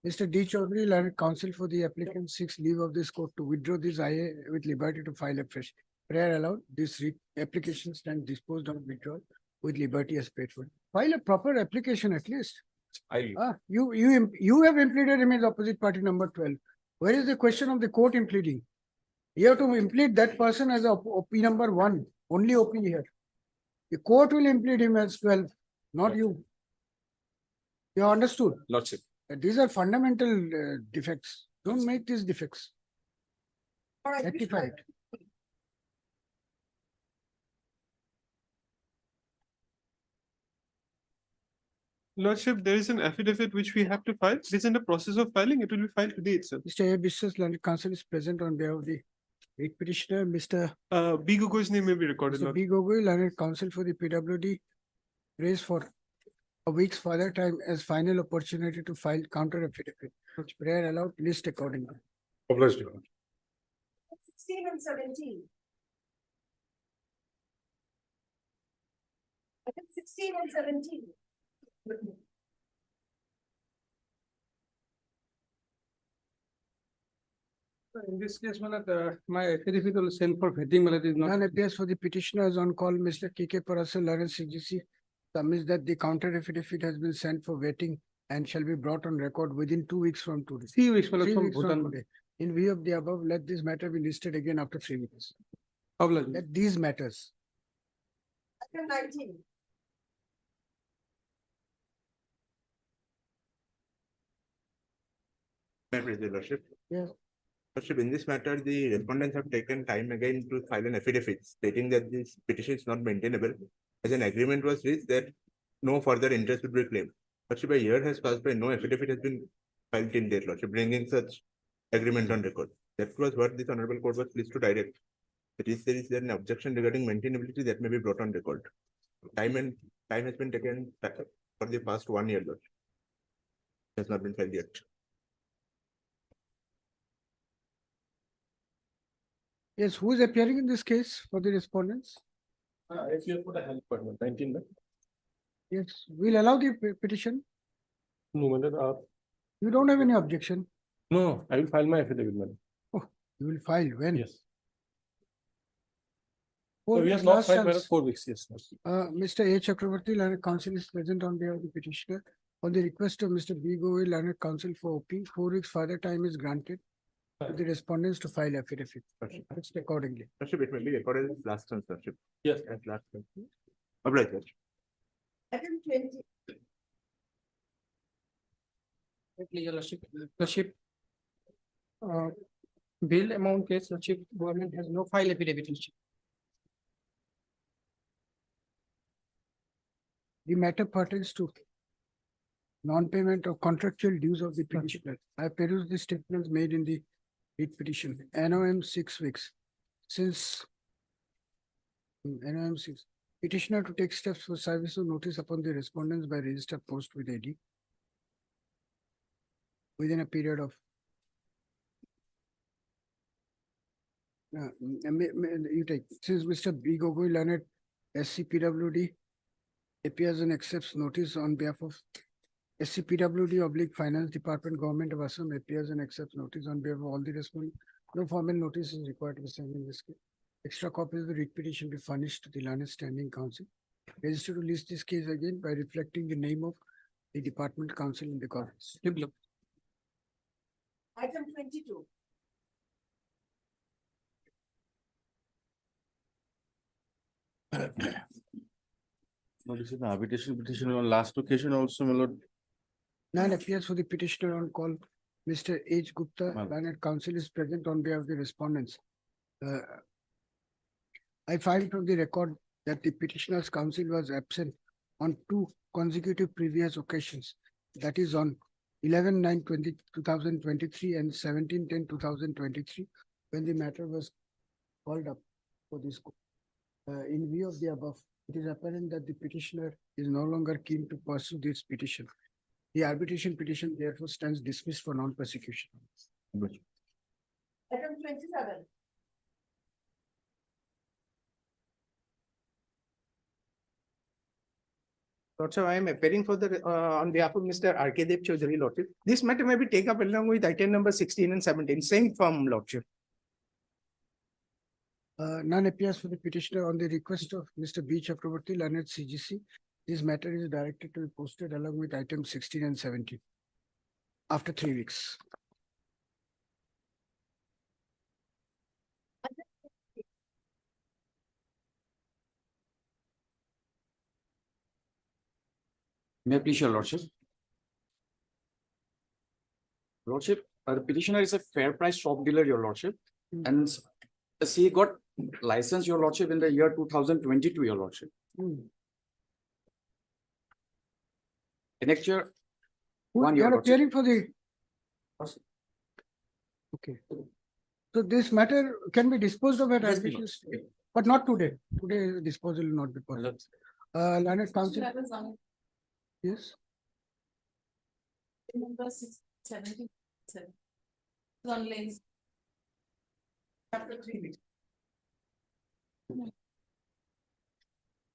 Mr. D. Chaudhary, Learned Counsel for the applicant, seeks leave of this court to withdraw this IA with liberty to file afresh. Prayer allowed. This application stands disposed of withdrawal with liberty as paid for. File a proper application at least. You have implemented him as opposite party number 12. Where is the question of the court implementing? You have to implement that person as OP number 1, only OP here. The court will implement him as 12, not you. You understood? Lordship. These are fundamental defects. Don't make these defects. Rectify it. Lordship, there is an affidavit which we have to file. It is in the process of filing. It will be filed today itself. Mr. A. Biswas, Learned Counsel is present on behalf of the lead petitioner. Mr. B. Gogoi's name may be recorded. Mr. Lord. B. Gogoi, Learned Counsel for the PWD, raised for a week's further time as final opportunity to file counter affidavit. Prayer allowed, list accordingly. Obliged. 16 and 17. Item 16 and 17. In this case, my affidavit will send for vetting, is not. None appears for the petitioners on call. Mr. K.K. Parasal, Lawrence CGC, submits that the counter affidavit has been sent for vetting and shall be brought on record within 2 weeks from today. 3 weeks, 3 from weeks from Bhutan. today. In view of the above, let this matter be listed again after 3 weeks. Obliged. Let these matters. Item 19. May I please, Your Lordship? Yes. Lordship, in this matter, the respondents have taken time again to file an affidavit stating that this petition is not maintainable, as an agreement was reached that no further interest would be claimed. Lordship, a year has passed by, no affidavit has been filed in date, Lordship, bringing such agreement on record. That was what this honorable court was pleased to direct. That is, there is an objection regarding maintainability that may be brought on record. Time has been taken for the past 1 year, Lordship. It has not been filed yet. Yes, who is appearing in this case for the respondents? If you put a health department, 19, right? Yes, we'll allow the petition. No, You don't have any objection. no, I will file my affidavit, madam. You will file when? Yes. Four So we weeks, have not last filed, madam, chance. 4 weeks, yes. Mr. A. Chakravarti, Learned Counsel is present on behalf of the petitioner. On the request of Mr. B. Govil, Learned Counsel for OP, 4 weeks further time is granted to the respondents to file affidavit. Fixed accordingly. Lordship, it may be recorded as last chance, Lordship. Yes. As last chance. Obliged, Lordship. Item 20. Your Lordship, bill amount case, Lordship, government has no file affidavit, Lordship. The matter pertains to non-payment of contractual dues of the petitioner. I perused the statements made in the writ petition. NOM 6 weeks. Since NOM 6, petitioner to take steps for service of notice upon the respondents by registered post with AD within a period of you take, since Mr. B. Gogoi Learned SCPWD appears and accepts notice on behalf of SCPWD oblique Finance Department, Government of Assam appears and accepts notice on behalf of all the respondents. No formal notice is required to be sent in this case. Extra copies of the writ petition be furnished to the Learned Standing Council. Register to list this case again by reflecting the name of the department council in the corpus. Item 22. No, this is the arbitration petition on last occasion also, my lord. None appears for the petitioner on call. Mr. H. Gupta, Ma'am. Learned Counsel is present on behalf of the respondents. I find from the record that the petitioner's counsel was absent on 2 consecutive previous occasions. That is on 11/9/2023 and 17/10/2023, when the matter was called up for this. In view of the above, it is apparent that the petitioner is no longer keen to pursue this petition. The arbitration petition therefore stands dismissed for non-prosecution. Item 27. Lordship, I am appearing for the, on behalf of Mr. R.K. Dev Chaudhary, Lordship. This matter may be taken up along with item number 16 and 17, same from Lordship. None appears for the petitioner on the request of Mr. B. Chakravarti, Learned CGC. This matter is directed to be posted along with items 16 and 17 after 3 weeks. May I please, your lordship? Lordship, the petitioner is a fair price shop dealer, your lordship, and he got license, your lordship, in the year 2022, your lordship. The next year, You one year, are lordship. appearing for the. Okay. So this matter can be disposed of at Yes, arbitration stage, but not today. Today disposal will not be possible. Learned Counsel, yes. Number 677. Online. After 3 weeks.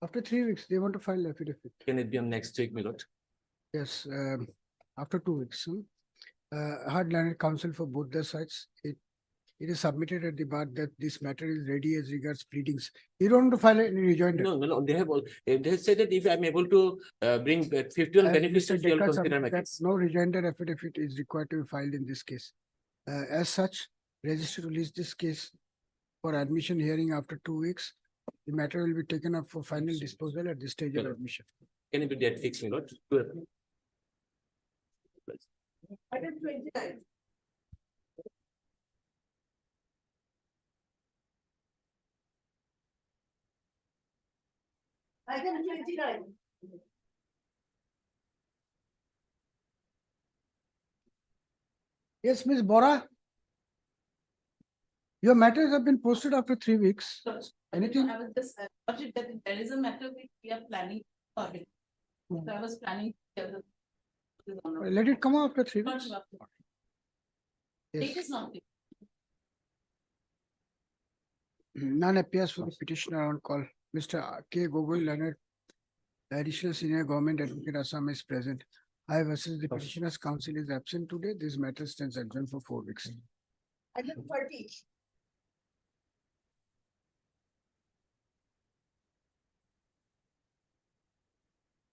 After 3 weeks, they want to file affidavit. Can it be on next week, my lord? Yes, after 2 weeks. Had Learned Counsel for both the sides. It is submitted at the bar that this matter is ready as regards pleadings. You don't want to file any rejoinder. No, they have all, they said that if I'm able to bring 51 As benefits, Mr. they will Dekar consider my submitted, case. no rejoinder affidavit is required to be filed in this case. As such, register to list this case for admission hearing after 2 weeks The matter will be taken up for final disposal at this stage of admission. Can it be date fixed, my lord? Item 29. Item 29. Yes, Ms. Bora. Your matters have been posted after 3 weeks. Anything? I was just, that there is a matter which we are planning for it. So I was planning. Let it come after 3 weeks. Yes. Date is not. None appears for the petitioner on call. Mr. K. Gogoi Leonard, the additional senior government advocate Assam is present. I versus the petitioner's counsel is absent today. This matter stands adjourned for 4 weeks. Item 30.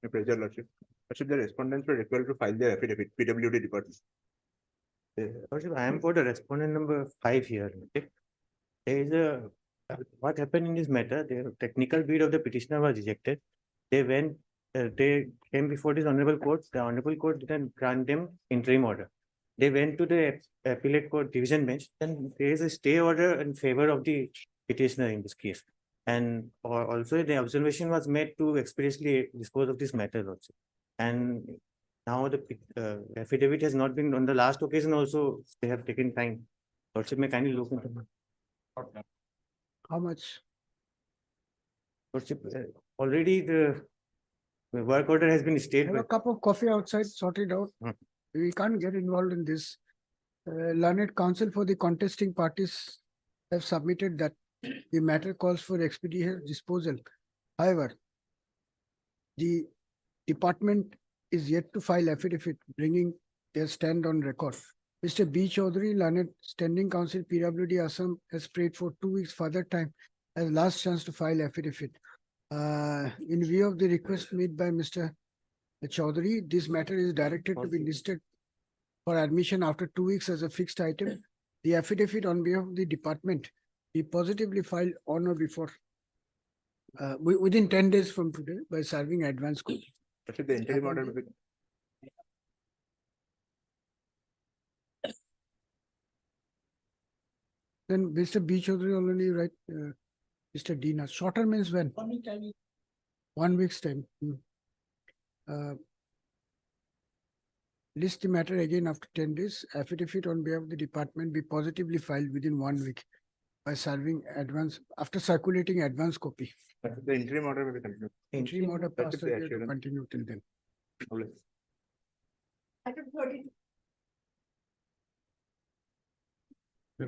My pleasure, Lordship. Lordship, the respondents were required to file their affidavit, PWD department. Lordship, I am for the respondent number 5 here. Okay. There is a, what happened in this matter, the technical bid of the petitioner was rejected. They came before this honorable court. The honorable court didn't grant them interim order. They went to the appellate court division bench, and there is a stay order in favor of the petitioner in this case. And also the observation was made to expeditiously dispose of this matter also. And now the affidavit has not been on the last occasion also, they have taken time. Lordship may kindly look into it. How much? Lordship, already the work order has been stayed. Have a cup of coffee outside, sort it out. We can't get involved in this. Learned counsel for the contesting parties have submitted that the matter calls for expeditious disposal. However, the department is yet to file affidavit bringing their stand on record. Mr. B. Chaudhary, Learned Standing Counsel, PWD Assam, has prayed for 2 weeks further time as last chance to file affidavit. In view of the request made by Mr. Chaudhary, this matter is directed to be listed for admission after 2 weeks as a fixed item. The affidavit on behalf of the department be positively filed on or before within 10 days from today by serving advance copy. The interim order will be. Then Mr. B. Chaudhary already write Mr. Dina. Shorter means when? 1 week's time. List the matter again after 10 days. Affidavit on behalf of the department be positively filed within 1 week by serving advance, after circulating advance copy. The interim order will be continued. Interim order That is passed the to assurance. continue till then. Item 32.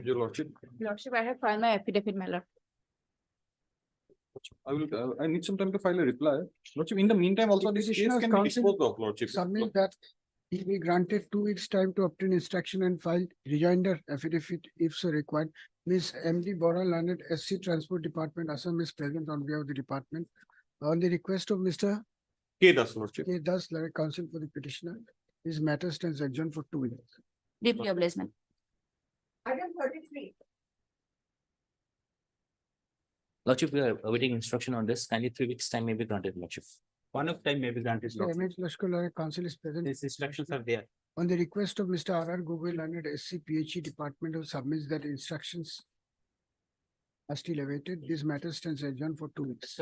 Your lordship, Lordship, I have filed my affidavit, my lord. I need some time to file a reply. Lordship, in the meantime, also this case Petitioner's can be counsel disposed of, lordship. submit that he be granted 2 weeks time to obtain instruction and file rejoinder affidavit if so required. Ms. M.D. Bora, Learned SC Transport Department, Assam is present on behalf of the department. On the request of Mr. K. Das, lordship. K. Das, Learned Counsel for the petitioner, his matter stands adjourned for 2 weeks. Deeply obliged, ma'am. Item 33. Lordship, we are awaiting instruction on this. Kindly 3 weeks time may be granted, Lordship. 1 week time may be granted. Mr. M.H. Lashkar, Learned Counsel is present. These instructions are there. On the request of Mr. R.R. Gogoi, Learned SC PhD Department, who submits that instructions are still awaited. This matter stands adjourned for 2 weeks.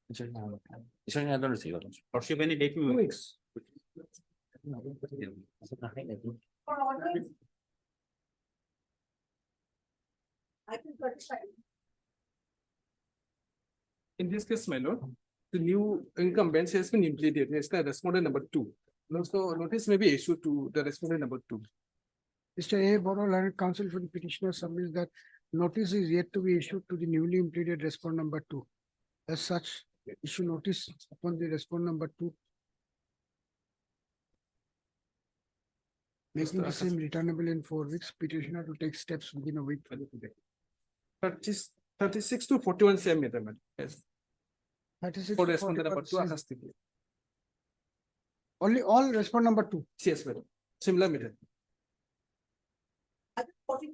Instruction I don't receive, Lordship. Lordship, any date? 2 weeks. For orders. Item 35. In this case, my lord, the new incumbent has been implemented. It's the respondent number 2. Also, notice may be issued to the respondent number 2. Mr. A. Boro, Learned Counsel for the petitioner submits that notice is yet to be issued to the newly implemented respondent number 2. As such, issue notice upon the respondent number 2. Making the same returnable in 4 weeks, petitioner to take steps within a week. 36 to 41 same method, madam. Yes. 36 For to respondent number 2 41 has to be. Only all respond number 2. Yes, madam. Similar method. Item 40.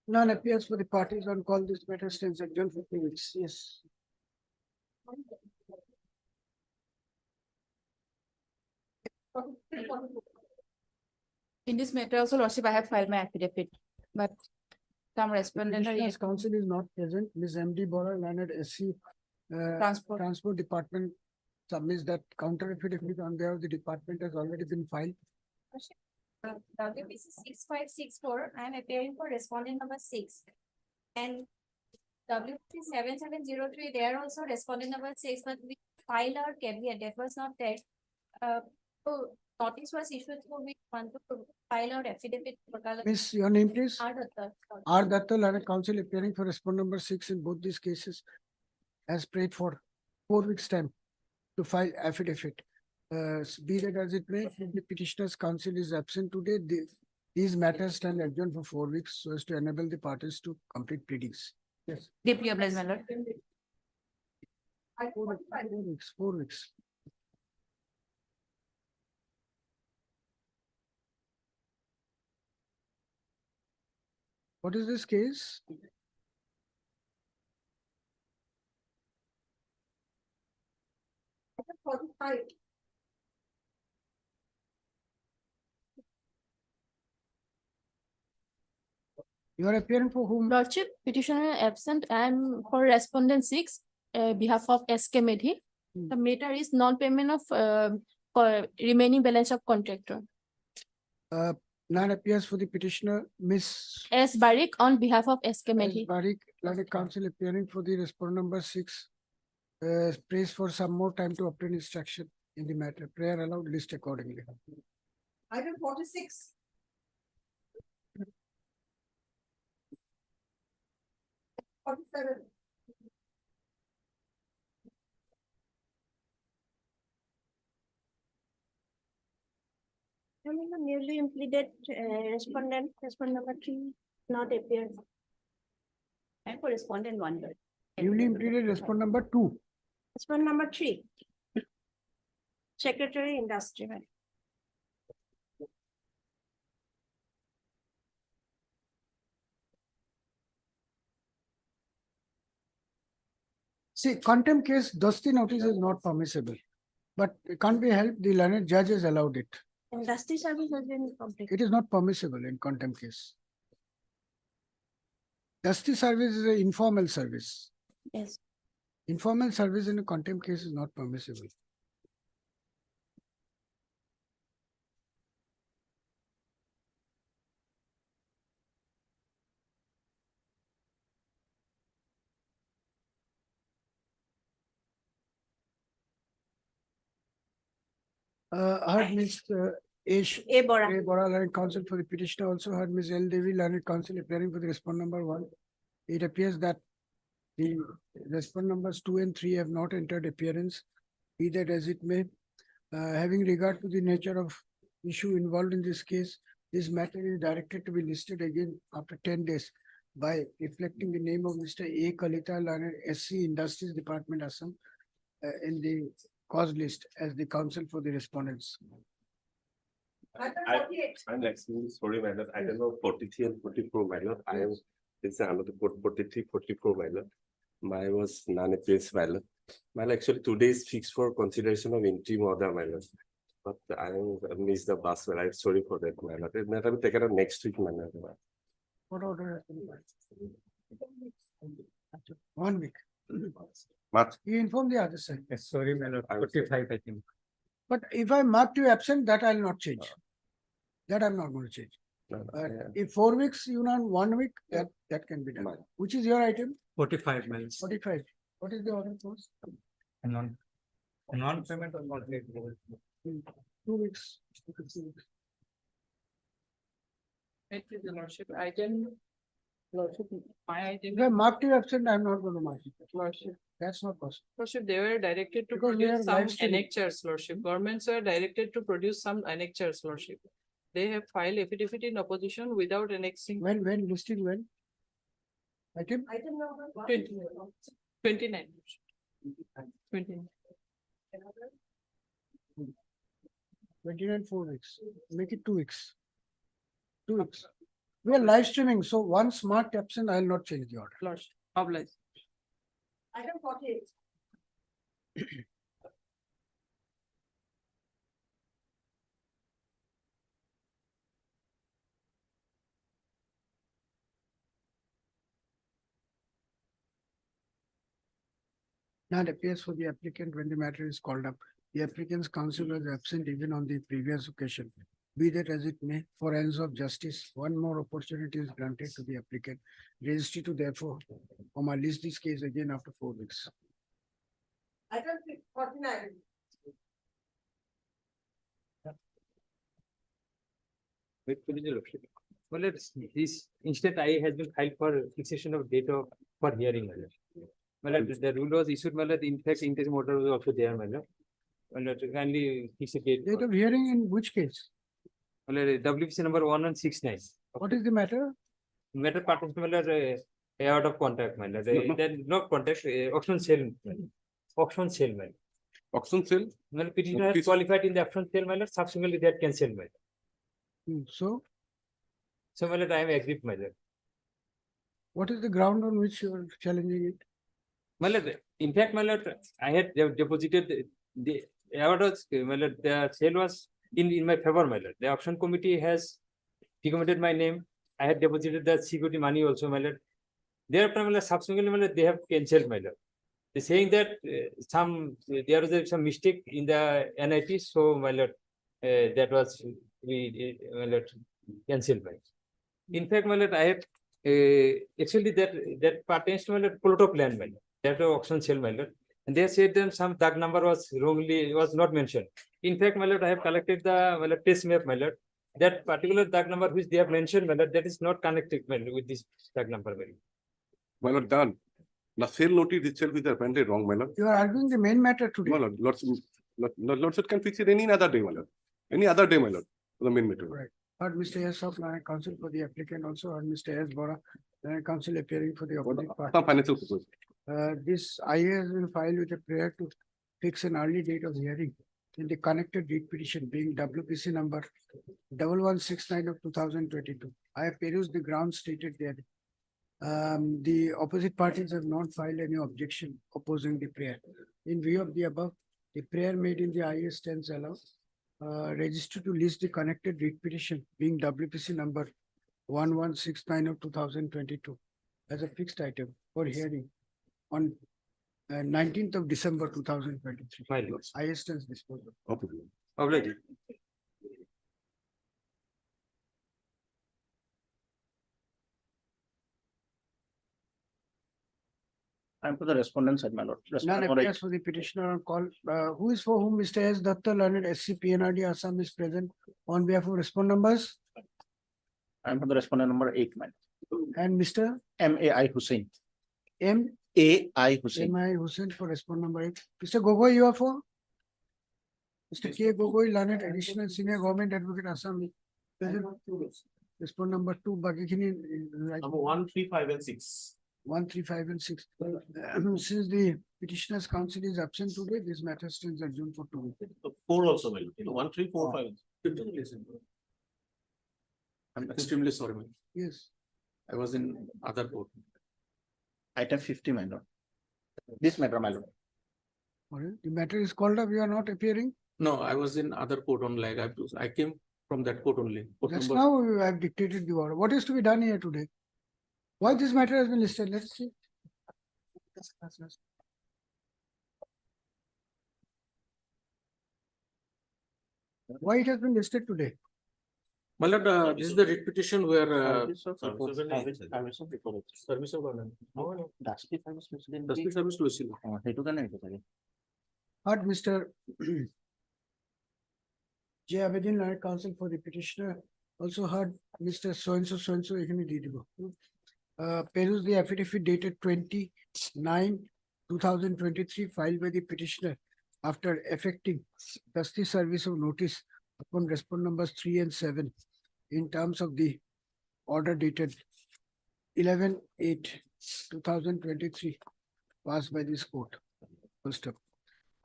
None appears for the parties on call. This matter stands adjourned for 2 weeks. Yes. In this matter also, Lordship, I have filed my affidavit, but some respondent are Petitioner's counsel is not present. Ms. M.D. Bora, Leonard SC, Transport Department submits that counter affidavit on behalf of the department has already been filed. WPC 6564, I am appearing for respondent number 6. And WPC 7703, they are also respondent number 6, but we filed our caveat that was not there. So notice was issued, so we want to file our affidavit. Miss, your name please? R. Datta. R. Datta, Leonard counsel appearing for respondent number 6 in both these cases. Has prayed for 4 weeks time to file affidavit. Be that as it may, if the petitioner's counsel is absent today, these matters stand adjourned for 4 weeks so as to enable the parties to complete pleadings. Yes. deeply obliged, my lord. 4 weeks, 4 weeks. What is this case? You are appearing for whom? Lordship, petitioner absent. I am for respondent 6, behalf of SK Medhi. The matter is non-payment of for remaining balance of contractor. None appears for the petitioner, Miss S. Barik on behalf of SK S. Medhi. Barik, Leonard counsel appearing for the respondent number 6. Prays for some more time to obtain instruction in the matter. Prayer allowed, list accordingly. Item 46. I mean, the newly implemented respondent number 3 not appeared. And for respondent 1. Newly implemented respondent number 2. Respondent number 3. Secretary Industry. See, contempt case, Dusty notice is not permissible. But it can't be helped, the learned judge has allowed it. Industry service has been completed. It is not permissible in contempt case. Dusty service is an informal service. Yes. Informal service in a contempt case is not permissible. Heard Ms. A. Bora, learned counsel for the petitioner, also heard Ms. L. Devi, learned counsel appearing for the respondent number 1. It appears that the respondent numbers 2 and 3 have not entered appearance, be that as it may. Having regard to the nature of issue involved in this case, this matter is directed to be listed again after 10 days by reflecting the name of Mr. A. Kalita, learned SC Industries Department, Assam, in the cause list as the counsel for the respondents. I'm extremely sorry, my lord. I don't know 43 and 44, my lord. I am, it's another 43, 44, my lord. My was non-appearance, my lord. My lord, actually, today is fixed for consideration of interim order, my lord. But I missed the bus, well, I'm sorry for that, my lord. It may have taken up next week, my lord. What order? 1 week. March. You inform the other side. Yes, sorry, my lord, 45, I think. But if I marked you absent, that I'll not change. That I'm not going to change. If 4 weeks, you know, 1 week, that can be done. Which is your item? 45 miles. 45. What is the order post? Non-payment or not late. 2 weeks. Thank you, Your Lordship. Item, Lordship, my item. If I marked you absent, I'm not going to mark you. Lordship. That's not possible. Lordship, they were directed to Because we produce are some live streaming. annexures, Lordship. Governments were directed to produce some annexures, Lordship. They have filed affidavit in opposition without annexing. When listing when? Item? Item number 29. 29. 29 4 weeks. Make it 2 weeks. 2 weeks. We are live streaming, so once marked absent, I will not change the order. Lordship, oblige. Item 48. Now it appears for the applicant when the matter is called up. The applicant's counsel was absent even on the previous occasion. Be that as it may, for ends of justice, one more opportunity is granted to the applicant. Registry to therefore, list this case again after 4 weeks. Item 49. Wait, please, your lordship. Well, this instant I has been filed for fixation of date of for hearing, my lord. Well, the rule was issued, my lord. In fact, interim order was also there, my lord. Well, kindly fix a date. Date of hearing in which case? Well, WPC number 1169. What is the matter? Matter part of my lord, out of contact, my lord. Then no contact, auction sale, my lord. Auction sale, my lord. Auction sale? Well, petitioner has qualified in the auction sale, my lord. Subsequently, that cancelled, my lord. So, So, my lord, I am agreed, my lord. what is the ground on which you are challenging it? My lord, in fact, my lord, I had deposited the my lord, the sale was in my favor, my lord. The auction committee has recommended my name. I had deposited the security money also, my lord. Thereafter, my lord, subsequently, my lord, they have cancelled, my lord. They're saying that there was some mistake in the NIT, so my lord, that was my lord, cancelled by. In fact, my lord, I have actually that pertains to my lord, plot of land, my lord. That was auction sale, my lord. And they said that some tag number was not mentioned. In fact, my lord, I have collected the my lord, test map, my lord. That particular tag number which they have mentioned, my lord, that is not connected, my lord, with this tag number, my lord. My lord, done. The sale notice itself is apparently wrong, my lord. You are arguing the main matter today. My lord, lordship can fix it any other day, my lord. Any other day, my lord, for the main matter. Right. Heard Mr. S. of Land Council for the applicant, also heard Mr. S. Bora, Land Council appearing for the opposite party. Some financial purpose. This IA has been filed with a prayer to fix an early date of hearing in the connected read petition being WPC number 1169 of 2022. I have perused the grounds stated there. The opposite parties have not filed any objection opposing the prayer. In view of the above, the prayer made in the IA stands allowed. Register to list the connected read petition being WPC number 1169 of 2022 as a fixed item for hearing on 19th of December 2023. IA stands disposal. Oblige. I'm for the respondent side, my lord. None Respondent, appears for the petitioner on call. Who is for whom Mr. S. Datta, learned SCPNRD Assam is present on behalf of respondent numbers I'm for the respondent number 8, my lord. and Mr. MAI Hussain. M. AI Hussain. M.I. Hussain for respondent number 8. Mr. Gogoi, you are for? Mr. K. Gogoi, learned additional senior government advocate Assam. Present. Respondent number 2, Bagikini. Number 1, 3, 5, and 6. 1, 3, 5, and 6. Since the petitioner's counsel is absent today, this matter stands adjourned for 2 weeks. 4 also, my lord. 1, 3, 4, 5. I'm extremely sorry, man. Yes. I was in other court. Item 50, my lord. This matter, my lord. All right. The matter is called up. You are not appearing. No, I was in other court only. Like I came from that court only. Court Just number- now I have dictated the order. What is to be done here today? Why this matter has been listed? Let's see. Why it has been listed today? My lord, this is the writ petition where Service of government. Dusty service president. Dusty service লৈছিলো। সেইটো কাৰণে এইটো চাগে। Heard Mr. J. Abedin, Land Counsel for the petitioner. Also heard Mr. So-and-so, এখানে দিয়ে দিব। Peruse the affidavit dated 29/2023 filed by the petitioner after effecting dusty service of notice upon respondent numbers 3 and 7 in terms of the order dated 11/8/2023 passed by this court. First up,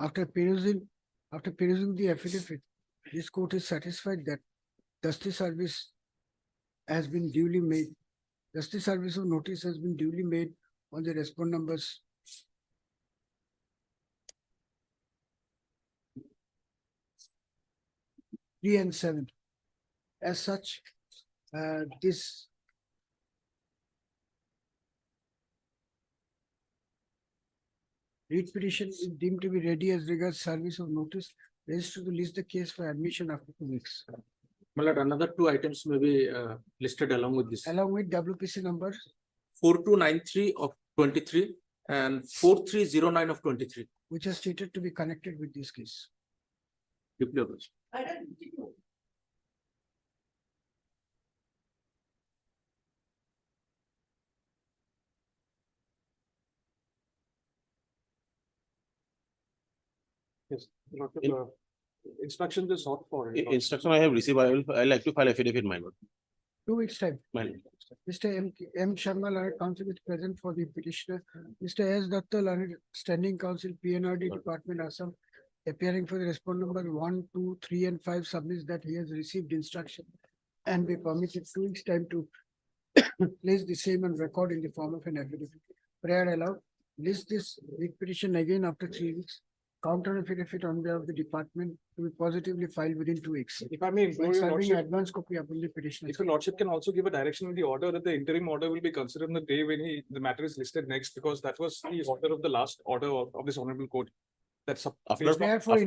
after perusing the affidavit, this court is satisfied that dusty service has been duly made. Justice service of notice has been duly made on the respondent numbers 3 and 7. As such, this read petition is deemed to be ready as regards service of notice, registered to list the case for admission after 2 weeks. My lord, another two items may be listed along with this. Along with WPC number 4293 of 23 and 4309 of 23. which are stated to be connected with this case. Deputy Officer. Yes, instructions is sought for. Instruction I have received, I like to file affidavit, my lord. 2 weeks time. My lord. Mr. M. Sharma, learned counsel is present for the petitioner. Mr. S. Datta, learned standing counsel, PNRD Department, Assam, appearing for the respondent number 1, 2, 3, and 5, submits that he has received instruction and be permitted 2 weeks time to place the same and record in the form of an affidavit. Prayer allowed. List this read petition again after 3 weeks. Counter affidavit on behalf of the department to be positively filed within 2 weeks. If I may While implore your serving lordship, advance copy upon the petitioner. if your lordship can also give a direction in the order that the interim order will be considered on the day when the matter is listed next, because that was the order of the last order of this honorable court. That's After- Therefore,